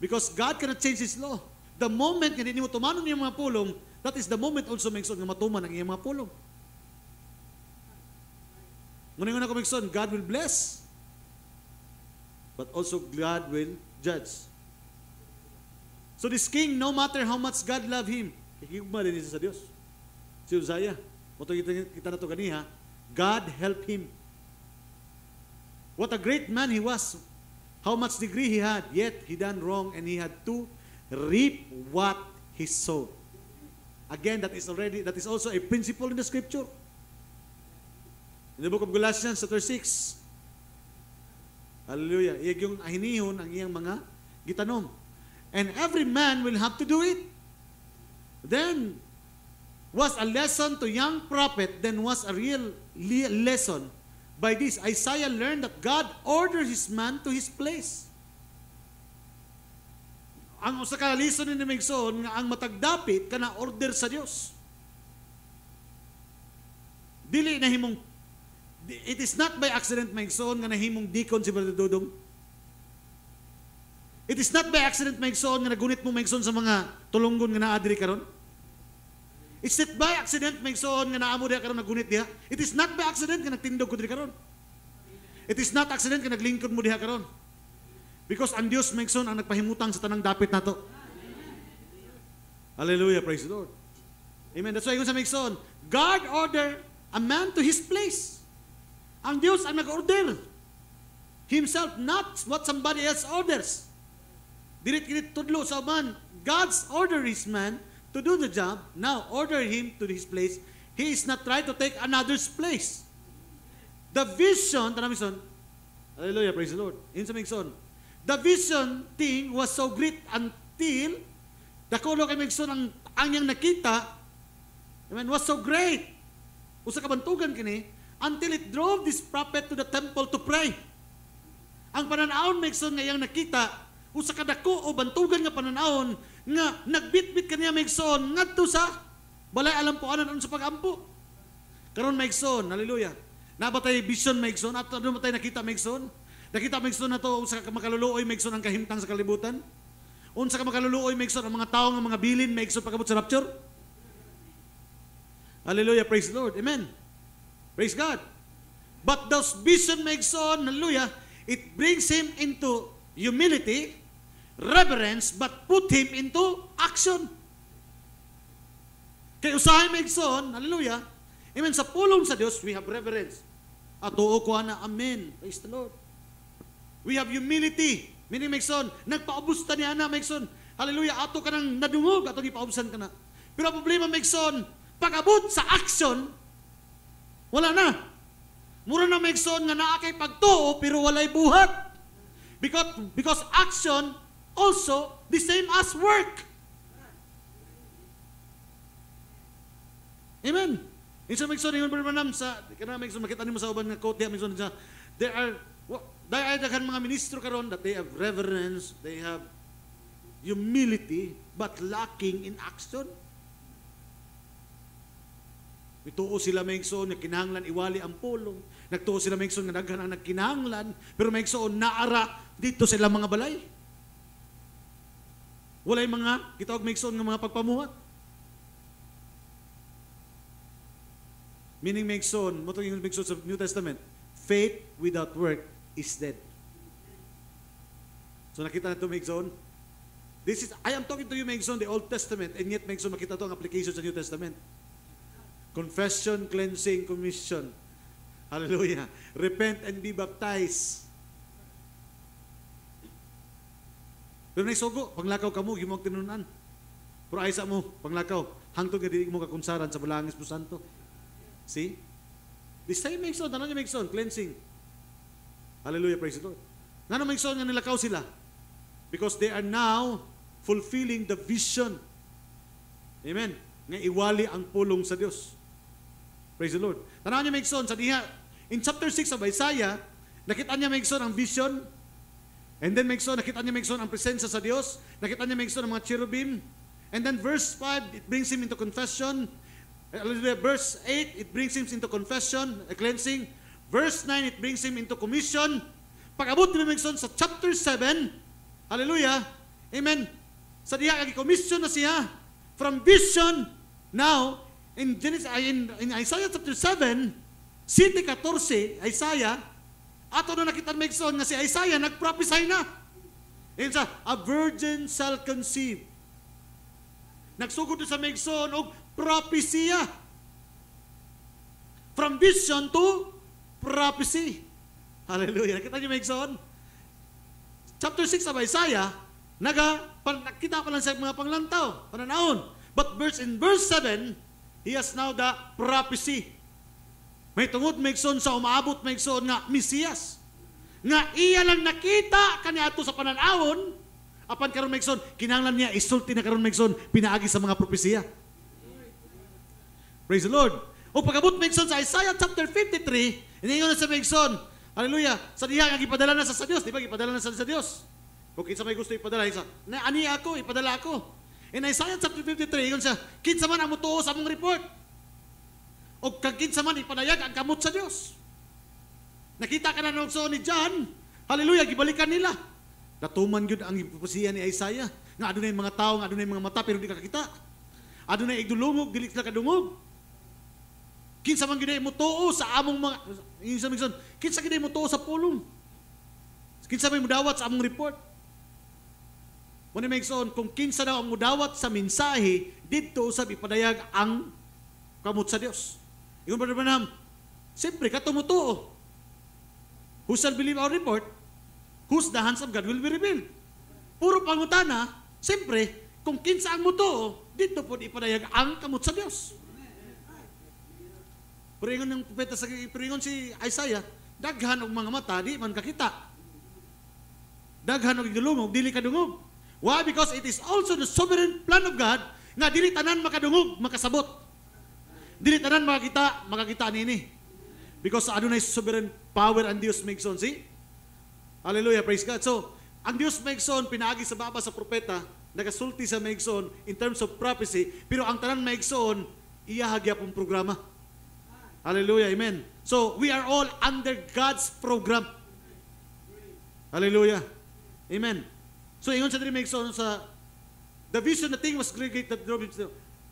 Because God cannot change His law. The moment nga dili nimo tumanon ang iyang mga pulong, that is the moment also Megson nga matuman ang iyang mga pulong. Ngunit ako Megson, God will bless, but also God will judge. So this king, no matter how much God love him, higugma din sa Dios. Si Uzziah, moto kita na to ganiha, God help him. What a great man he was. How much degree he had, yet he done wrong and he had to reap what he sowed. Again, that is also a principle in the scripture. In the book of Galatians chapter 6, Hallelujah. Iyag yung ahinihon ang iyang mga gitanom. And every man will have to do it. Then was a lesson to young prophet, then was a real lesson. By this, Isaiah learned that God ordered his man to his place. Ang usa ka lesson ni Megson nga ang matagdapit kana order sa Dios. Dili nahimong, it is not by accident Megson nga nahimong deacon si Brother Dudong. It is not by accident Megson nga nagunit mo Megson sa mga tulunggon nga naa diri karon. It's not by accident Megson nga naamo diha karon nagunit diha. It is not by accident nga nagtindog ko diri karon. It is not accident nga naglingkod mo diha karon. Because ang Dios Megson ang nagpahimutang sa tanang dapit nato. Hallelujah, praise the Lord. Amen. That's why yung sa Megson, God order a man to his place. Ang Dios ang nag-order himself, not what somebody else orders. Dirit-dirit tudlo sa man. God's order is man to do the job. Now, order him to his place. He is not trying to take another's place. The vision, Tanamison, hallelujah, praise the Lord. In sa Megson, the vision thing was so great until dakulo kay Megson ang yang nakita, amen, was so great. Usa ka bantugan kini until it drove this prophet to the temple to pray. Ang pananahon Megson nga yang nakita, usa ka dako o bantugan nga pananahon nga nagbitbit kaniya Megson ngadto sa balay alampuanan anon sa pagampo. Karon Megson, hallelujah. Nabatay vision Megson at ano matay nakita Megson? Nakita Megson na to sa makaluluoy Megson ang kahimtang sa kalibutan. Unsa ka makaluluoy Megson ang mga tawo nga mga bilin Megson pagabot sa rapture. Hallelujah, praise the Lord. Amen. Praise God. But those vision Megson, hallelujah, it brings him into humility, reverence, but put him into action. Kaya usahay Megson, hallelujah, amen, sa pulong sa Diyos, we have reverence. At tuo ko na, amen, praise the Lord. We have humility, meaning Megson, nagpaubusta niya na Megson, hallelujah, ato ka nang nadungog, ato ipaubusan ka na. Pero ang problema Megson, pag-abot sa action, wala na. Mura na Megson nga naa kay pagtuo, pero walay buhat. Because action also the same as work. Amen. Insa Megson ingon Manam sa kana Megson makita nimo sa uban nga quote diha Megson sa there are daghan mga ministro karon that they have reverence, they have humility but lacking in action. Nagtuo sila Megson nga kinahanglan iwali ang pulong. Nagtuo sila Megson nga daghan ang nagkinahanglan, pero Megson naara dito sila mga balay. Walay mga kitawag Megson nga mga pagpamuhat. Meaning Megson, mo to yung Megson sa New Testament, faith without work is dead. So nakita na ito Megson. I am talking to you Megson, the Old Testament, and yet Megson makita to ang application sa New Testament. Confession, cleansing, commission. Hallelujah. Repent and be baptized. Pero naisugo, panglakaw ka mo, gimog tinunan. Pero ay sa mo, panglakaw, hangtod nga di mo kakunsaran sa Balangis po Santo. See? The same Megson, ano niya Megson? Cleansing. Hallelujah, praise the Lord. Nga Megson nga nilakaw sila? Because they are now fulfilling the vision. Amen. Nga iwali ang pulong sa Diyos. Praise the Lord. Tanaw niya Megson, sa diha, in chapter 6 of Isaiah, nakita niya Megson ang vision. And then Megson, nakita niya Megson ang presensya sa Diyos. Nakita niya Megson ang mga cherubim. And then verse 5, it brings him into confession. Verse 8, it brings him into confession, a cleansing. Verse 9, it brings him into commission. Pag-abot ni Megson sa chapter 7, hallelujah, amen, sa diha, commission na siya. From vision, now, in Isaiah chapter 7, City 14, Isaiah, ato na nakita Megson nga si Isaiah nagprophesy na. Ayun sa, a virgin shall conceive. Nagsugod sa Megson og prophecia. From vision to prophecy. Hallelujah. Nakita niyo Megson? Chapter 6 of Isaiah, nakita pa lang sa mga panglantaw, pananaon. But in verse 7, he has now the prophecy. May tungod Megson sa umaabot Megson nga Mesiyas. nga iya lang nakita kaniadto sa pananawon, apan karon maigsoon, kinahanglan niya isulti na karon maigsoon pinaagi sa mga propesiya. Praise the Lord. O pagabot maigsoon sa Isaiah chapter 53, iningon na sa maigsoon, hallelujah, sa diha nga gipadala na sa Dios, di ba? Gipadala na sa Dios. Kung kinsa may gusto ipadala, isa, na ani ako, ipadala ako. In Isaiah chapter 53, ingon siya, kinsa man ang mutuo sa among report. O kag kinsa man ipadayag ang kamot sa Dios. Nakita ka na nung ni John, hallelujah, gibalikan nila. Natuman gyud ang propesiya ni Isaiah, nga adunay mga tao, nga adunay mga mata pero di kakita. Adunay igdulungog, dili sila kadungog. Kinsa man gyud mutuo sa among mga kinsa gyud mutuo sa pulong. Kinsa may mudawat sa among report. Muna may igsoon, kung kinsa daw ang mudawat sa mensahe, dito usab ipadayag ang kamot sa Dios. Ingon Brother Branham, siyempre, katumutuo. Who shall believe our report? Whose the hands of God will be revealed. Puro pangutana, siyempre, kung kinsa ang mutuo, dito po ipadayag ang kamot sa Dios. Pero ingon ng propeta sa ingon si Isaiah, daghan og mga mata, di man kakita. Daghan og igdulungog, dili kadungog. Why? Because it is also the sovereign plan of God nga dili tanan makadungog, makasabot. Dili tanan makakita nini. Because adunay sovereign power ang Dios maigsoon, see? Hallelujah, praise God. So, ang Dios maigsoon pinaagi sa baba sa propeta, nagasulti sa maigsoon in terms of prophecy, pero ang tanan maigsoon iyahagya pong programa. Hallelujah, amen. So, we are all under God's program. Hallelujah. Amen. So, ingon sa diri maigsoon sa the vision, the thing was great that drove him.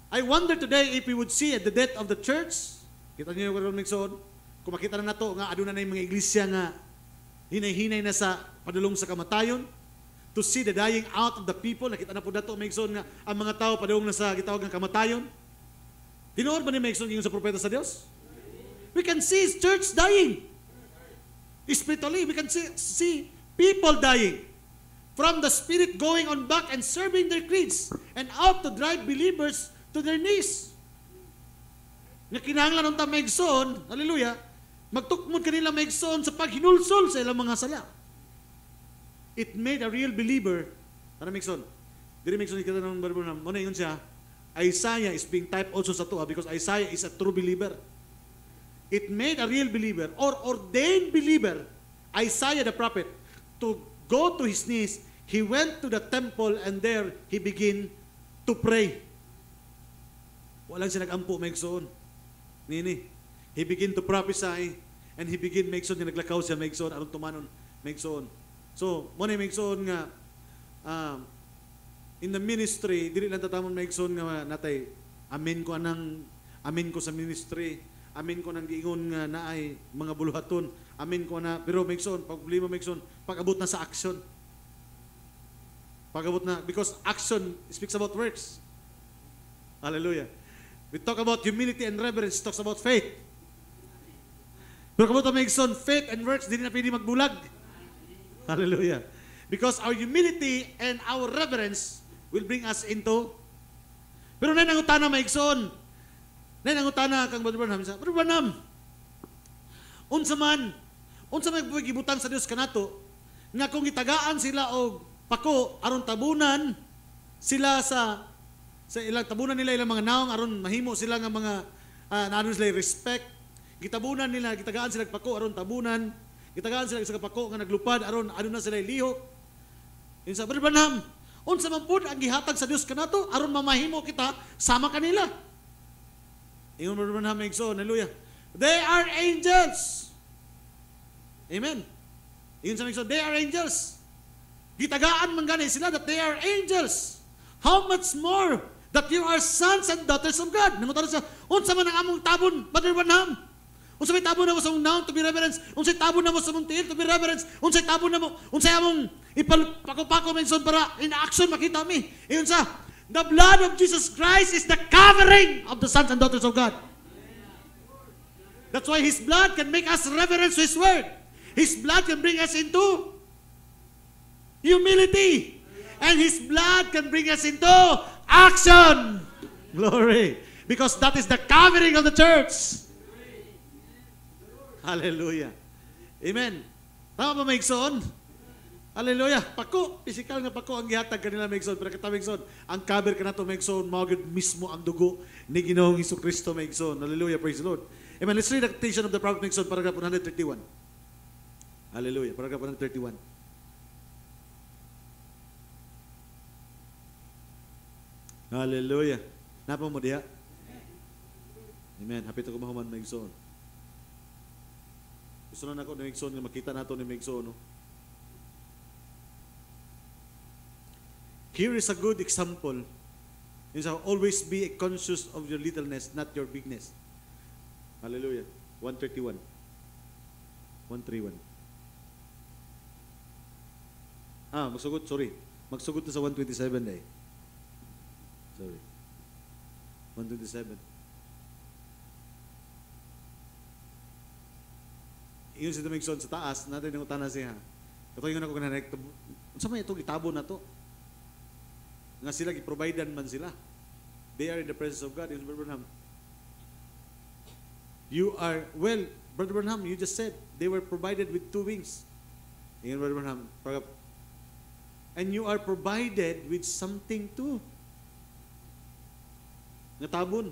I wonder today if we would see at the death of the church. Kita niyo karon maigsoon, kung makita na nato nga aduna na mga iglesia nga hinay-hinay na sa padulong sa kamatayon, to see the dying out of the people. Nakita na po nato maigsoon nga ang mga tao padulong na sa gitawag nga kamatayon. Tinuod ba ni maigsoon ingon sa propeta sa Dios? We can see his church dying. Spiritually, we can see people dying. From the Spirit going on back and serving their creeds and out to drive believers to their knees. Nga kinahanglan ng maigsoon, hallelujah, magtukmod kanila maigsoon sa paghinulsol sa ilang mga sala. It made a real believer, ano maigsoon? Diri maigsoon kita ng Bible na, muna yun siya, Isaiah is being typed also sa tuwa because Isaiah is a true believer. It made a real believer or ordained believer, Isaiah the prophet, to go to his knees. He went to the temple and there he began to pray. Walang siya nag-ampo, maigsoon. Nini. He began to prophesy and he began maigsoon, yung naglakaw siya maigsoon, aron tumanon maigsoon. So, muna maigsoon nga, in the ministry, dili lang tatamon maigsoon nga natay, amen ko sa ministry, amen ko nang giingon nga naay mga buluhaton, amen ko na, pero maigsoon, pag problema maigsoon, pag-abot na sa action. Pag-abot na, because action speaks about works. Hallelujah. We talk about humility and reverence, talks about faith. Pero kabot na maigsoon, faith and works, hindi na pwede magbulag. Hallelujah. Because our humility and our reverence will bring us into. Pero na nangutana maigsoon. Na nangutana kang Brother Branham. Brother Branham, unsa man gibutang sa Dios kanato nga kung gitagaan sila og pako aron tabunan sila sa ilang tabunan nila ilang mga naong aron mahimo sila nga mga naano sila respect. Gitabunan nila, gitagaan sila pako aron tabunan. Gitagaan sila sa pako nga naglupad aron ano na sila lihok. Insa Brother Branham, unsa man pud ang gihatag sa Dios kanato aron mamahimo kita sama kanila. Ingon Brother Branham maigsoon, hallelujah. They are angels. Amen. Ingon sa maigsoon, they are angels. Gitagaan man gani sila that they are angels. How much more that you are sons and daughters of God. Nangutan siya, unsa man ang among tabon, Brother Branham? Unsa may tabon na mo sa mong noun to be reverence? Unsay tabon na mo sa mong tiil to be reverence? Unsay tabon na mo? Unsay among ipapako-pako mention para in action makita mi? Iyon sa, the blood of Jesus Christ is the covering of the sons and daughters of God. That's why His blood can make us reverence His word. His blood can bring us into humility. And His blood can bring us into action. Glory. Because that is the covering of the church. Hallelujah. Amen. Tama ba, Maigsoon? Hallelujah. Pako, physical nga pako ang gihatag kanila, Maigsoon. Pero kita, Maigsoon, ang cover ka na to, Maigsoon, mawagod mismo ang dugo ni Ginoong Hesukristo, Maigsoon. Hallelujah, praise the Lord. Amen. Let's read the quotation of the prophet Maigsoon, paragraph 131. Hallelujah, paragraph 131. Hallelujah. Napa mo diha? Amen. Hapit ako mahuman, Maigsoon. Gusto na ako ni Maigsoon, makita nato ni Maigsoon, no? Here is a good example. You shall always be conscious of your littleness, not your bigness. Hallelujah. 131. 131. Magsugot, sorry. Magsugot na sa 127 eh. Sorry. 127. Iyon si Maigsoon sa taas, natin yung utana siya. Ito yung ako kananek. Sa may itong itabo na to. Nga sila, giprovidean man sila. They are in the presence of God. Brother Branham, you are, well, Brother Branham, you just said, they were provided with 2 wings. Ayan, Brother Branham. And you are provided with something too. Natabon.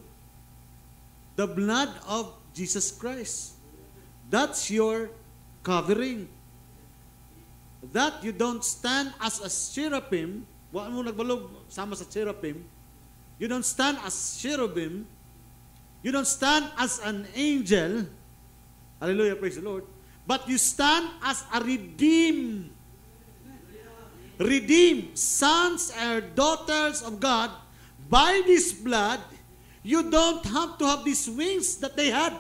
The blood of Jesus Christ. That's your covering. That you don't stand as a cherubim. Wala mo nagbalog sama sa cherubim. You don't stand as cherubim. You don't stand as an angel. Hallelujah, praise the Lord. But you stand as a redeemed sons and daughters of God by this blood. You don't have to have these wings that they had.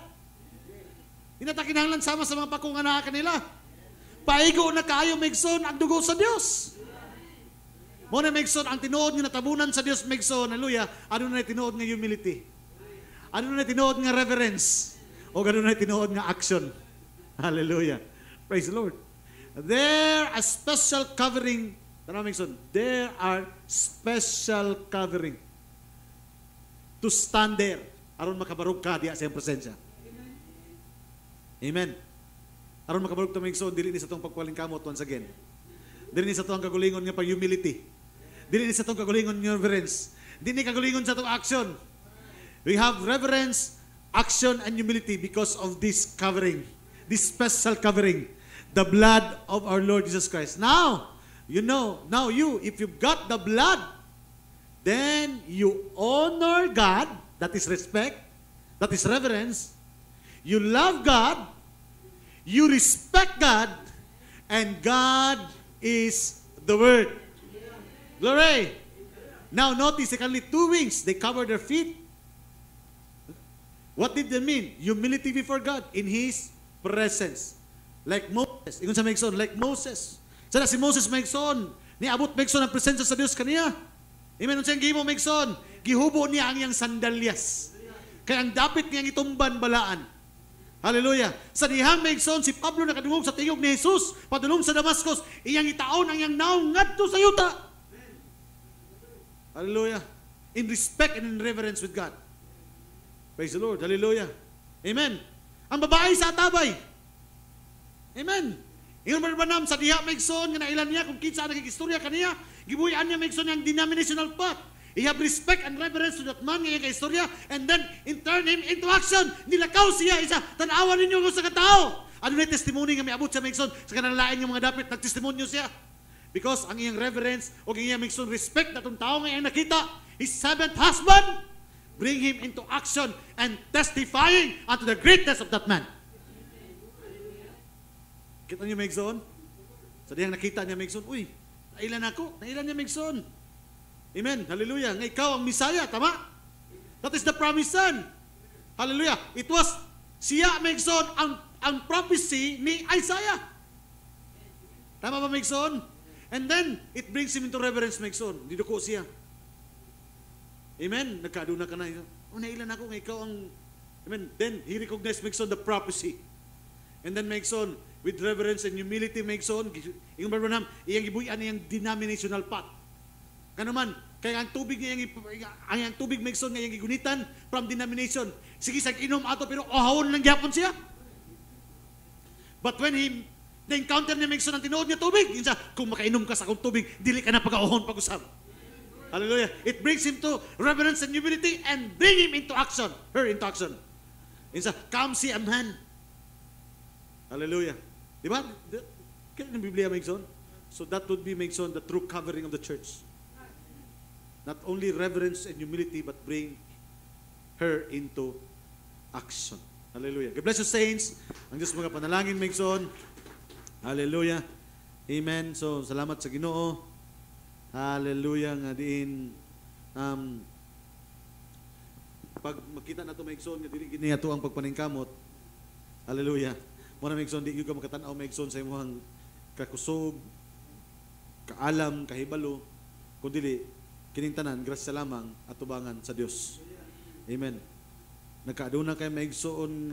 Inatakinahanglan sama sa mga pakunganakan nila. Paigo na kayo, Maigsoon, ang dugo sa Diyos. Muna, Maigsoon, ang tinuod nga natabunan sa Diyos, Maigsoon, hallelujah, ano na tinuod nga humility? Ano na tinuod nga reverence? O gano'n na tinuod nga action? Hallelujah. Praise the Lord. There are special covering. Tanaw, Maigsoon, there are special covering to stand there aron makabarog ka diya sa iyang presensya. Amen. Aron makabarog ta, Maigsoon, dili ni sa tong pagpalingkamot once again. Dili ni sa tong kagulingon nga pag-humility. Dili ni sa tong kagulingon nga reverence. Dili ni kagulingon sa tong action. We have reverence, action, and humility because of this covering, this special covering, the blood of our Lord Jesus Christ. Now, if you've got the blood, then you honor God, that is respect, that is reverence. You love God, you respect God, and God is the Word. Glory. Now notice, they can only 2 wings. They cover their feet. What did they mean? Humility before God in His presence. Like Moses. Ingon sa Maigsoon, like Moses. Sana si Moses, Maigsoon, niabot Maigsoon ang presensya sa Diyos kaniya. Amen. Unsang gihimo, Maigsoon? Gihubo niya ang iyang sandalyas. Kaya ang dapit niyang itumban balaan. Hallelujah. Sa dihang, Maigsoon, si Pablo nakadungog sa tingog ni Jesus, padulong sa Damascus, iyang itaon ang iyang naong ngadto sa yuta. Hallelujah. In respect and in reverence with God. Praise the Lord. Hallelujah. Amen. Ang babae sa atabay. Amen. Ingon Brother Branham, sa diha, Maigsoon, nga nailan niya, kung kinsa nagkikistorya kaniya, gibuyan niya, Maigsoon, yung denominational path. He have respect and reverence to that man, nga kaistorya, and then, in turn him into action. Nilakaw siya, isa, tanawan ninyo sa katao. Ano na testimony nga may abot siya, Maigsoon, sa kanalain ng mga dapit, nagtestimonyo siya. Because ang iyang reverence o ang iyang Maigsoon respect na itong tao nga iyang nakita, his seventh husband, bring him into action and testifying unto the greatness of that man. Kita niyo, Maigsoon? Sa diyang nakita niya, Maigsoon, uy, nailan ako, nailan niya, Maigsoon. Amen. Hallelujah. Nga ikaw ang Misaya, tama? That is the promised son. Hallelujah. It was siya, Maigsoon, ang prophecy ni Isaiah. Tama ba, Maigsoon? And then, it brings him into reverence, Maigsoon. Diduko siya. Amen. Nagkaduna ka na. Oh, nailan ako nga ikaw ang... Amen. Then, he recognized, Maigsoon, the prophecy. And then, Maigsoon, with reverence and humility, Maigsoon, yung Branham, iyang ibuyan iyang denominational path. Kano man, kaya ang tubig ang tubig, Maigsoon, nga iyang igunitan from denomination. Sige, sag inom ato, pero ohawon lang gyapon siya. But when he Na-encounter niya may ng tinuod niya tubig. Insa, kung makainom ka sa akong tubig, dili ka na pag-ahon pag-usap. Hallelujah. It brings him to reverence and humility and bring him into action. Her into action. Insa, come see a man. Hallelujah. Di ba? Kaya ng Biblia may so that would be may the true covering of the church. Not only reverence and humility, but bring her into action. Hallelujah. God bless you, saints. Ang Diyos mga panalangin, may Hallelujah. Amen. So, salamat sa Ginoo. Hallelujah. Nga diin, pag makita na ito, maigsoon, nga dili gini ato ang pagpaningkamot. Hallelujah. Muna maigsoon, di yung ka makatanaw maigsoon sa imuhang kakusog, kaalam, kahibalo, kung dili, kining tanan, grasya lamang at tubangan sa Dios. Amen. Nagkaaduna kayo maigsoon,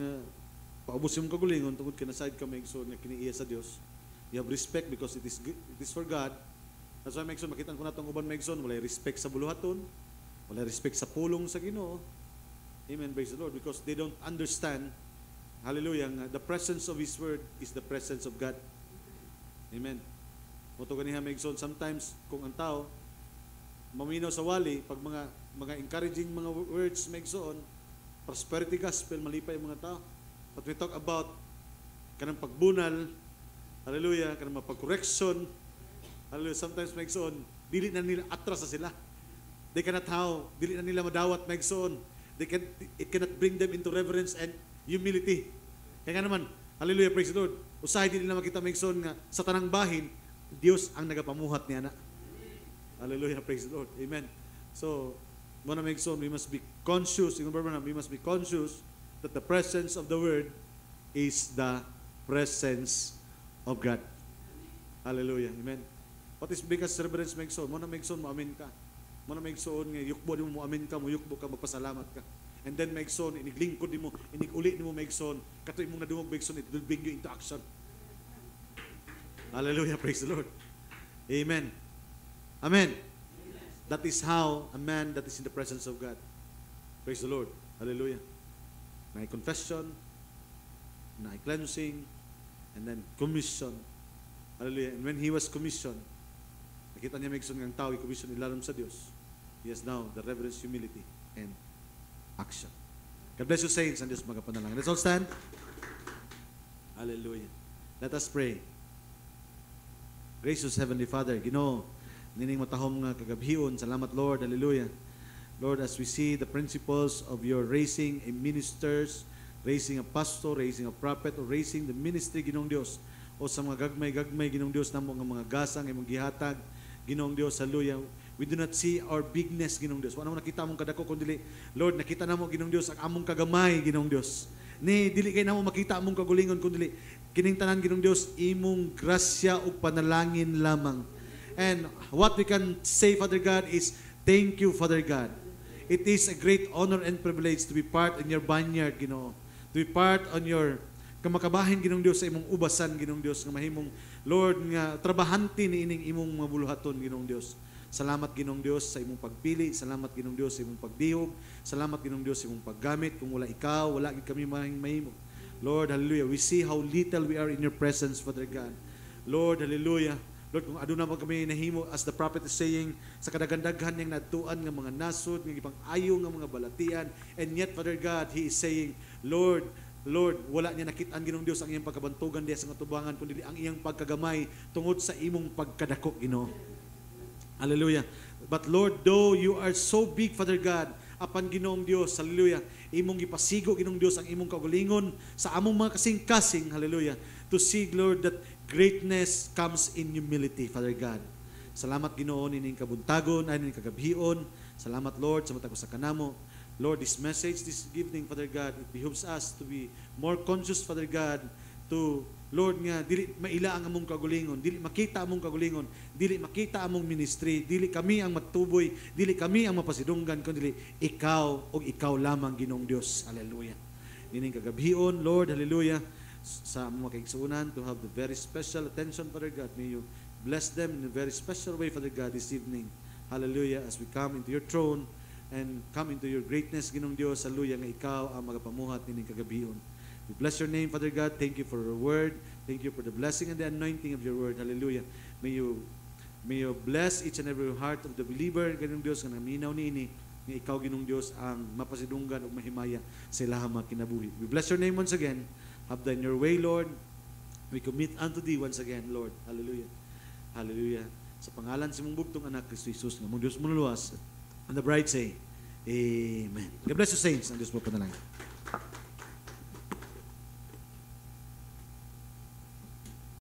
paubos yung kagulingon, tungkol kinaside ka maigsoon na kiniiya sa Dios. You have respect because it is for God. That's why maigsoon, makita ko na itong uban maigsoon, walay respect sa buluhaton, walay respect sa pulong sa Ginoo. Amen, praise the Lord, because they don't understand, hallelujah, the presence of His Word is the presence of God. Amen. Moto ganiha maigsoon, sometimes kung ang tao maminaw sa wali, pag mga encouraging mga words maigsoon, prosperity gospel, malipay ang mga tao. But we talk about kanang pagbunal, hallelujah, kanang mapag-correction, hallelujah, sometimes maigsoon, dili na nila atras sa sila. They cannot how, dili na nila madawat maigsoon. It cannot bring them into reverence and humility. Kaya nga naman, hallelujah, praise the Lord. Usahay din nila makita maigsoon nga sa tanang bahin, Dios ang nagapamuhat niya na. Hallelujah, praise the Lord. Amen. So, muna maigsoon, we must be conscious, we must be conscious that the presence of the Word is the presence of God. Hallelujah. Amen. What is biggest reverence maigsoon? Muna maigsoon, mo amin ka. Muna maigsoon, yukbo di mo amin ka, mo yukbo ka, magpasalamat ka. And then maigsoon, iniglingkod di mo, iniguli di mo maigsoon, katoy mong nadungog maigsoon, it will bring you into action. Hallelujah. Praise the Lord. Amen. Amen. That is how a man that is in the presence of God. Praise the Lord. Hallelujah. May confession, may cleansing, and then commission. Hallelujah. And when he was commissioned, nakita niya maigsoon ng tao, i-commission ilalim sa Diyos. He has now the reverence, humility, and action. God bless you, saints, and Diyos magapanalangin. Let's all stand. Hallelujah. Let us pray. Gracious Heavenly Father, Ginoo, nining matahom nga kagabhion, salamat Lord, hallelujah. Lord, as we see the principles of your raising a ministers, raising a pastor, raising a prophet, or raising the ministry, Ginoong Dios, o sa mga gagmay, Ginoong Dios, namo nga mga gasang, imong gihatag, Ginoong Dios, hallelujah. We do not see our bigness, Ginoong Dios. Wala mo nakita among kadako, kundi, Lord, nakita namo, Ginoong Dios, ang among kagamay, Ginoong Dios. Ni, dili kayo namo makita among kagulingon, kundi, kining tanan, Ginoong Dios, imong grasya o panalangin lamang. And what we can say, Father God, is, thank you, Father God. It is a great honor and privilege to be part in your vineyard, Ginoo. To be part on your kamakabahin, Ginoong Dios, sa imong ubasan, Ginoong Dios, nga mahimong, Lord, nga trabahanti ni ining imong mabuluhaton, Ginoong Dios. Salamat, Ginoong Dios, sa imong pagpili. Salamat, Ginoong Dios, sa imong pagdihog. Salamat, Ginoong Dios, sa imong paggamit. Kung wala ikaw, wala kami mahimo. Lord, hallelujah. We see how little we are in your presence, Father God. Lord, hallelujah. Lord, kung aduna mo kami nahimo, as the prophet is saying, sa kadagandaghan niyang natuan ng mga nasod, ng ibang ayo ng mga balatian, and yet, Father God, He is saying, Lord, wala niya nakitaan, Ginoong Dios, ang iyang pagkabantugan diya sa katubangan, kundi ang iyang pagkagamay tungod sa imong pagkadako, Ginoo. Hallelujah. But Lord, though you are so big, Father God, apan Ginoong Dios, hallelujah, imong gipasigo, Ginoong Dios, ang imong kaugalingon sa among mga kasing-kasing, hallelujah, to see, Lord, that greatness comes in humility, Father God. Salamat, Ginoo, nining kabuntagon, ay nining kagabhion. Salamat, Lord, sa matag sa kanamo. Lord, this message, this evening, Father God, it behooves us to be more conscious, Father God, to, Lord, nga, dili maila ang among kagulingon, dili makita among kagulingon, dili makita among ministry, dili kami ang matuboy, dili kami ang mapasidunggan, kundi ikaw o ikaw lamang, Ginoong Dios. Hallelujah. Nining kagabhion, Lord, hallelujah, sa mga kaigsuunan, to have the very special attention, Father God. May you bless them in a very special way, Father God, this evening. Hallelujah, as we come into your throne and come into your greatness, Ginoong Dios, hallelujah, nga ikaw ang magapamuhat nining kagabion. We bless your name, Father God. Thank you for your word. Thank you for the blessing and the anointing of your word. Hallelujah. May you bless each and every heart of the believer. Ganong Diyos, nga naminaw niini, nga ikaw, Ginong Diyos, ang mapasidunggan o mahimaya sa ilahang mga kinabuhi. We bless your name once again. Have thine your way, Lord. We commit unto thee once again, Lord. Hallelujah. Hallelujah. Sa pangalan sa mong bugtong anak, Kristo Jesus, nga mong Diyos manuluwas. And the bride say, Amen. God bless you, saints. Ang Diyos mo panalangin.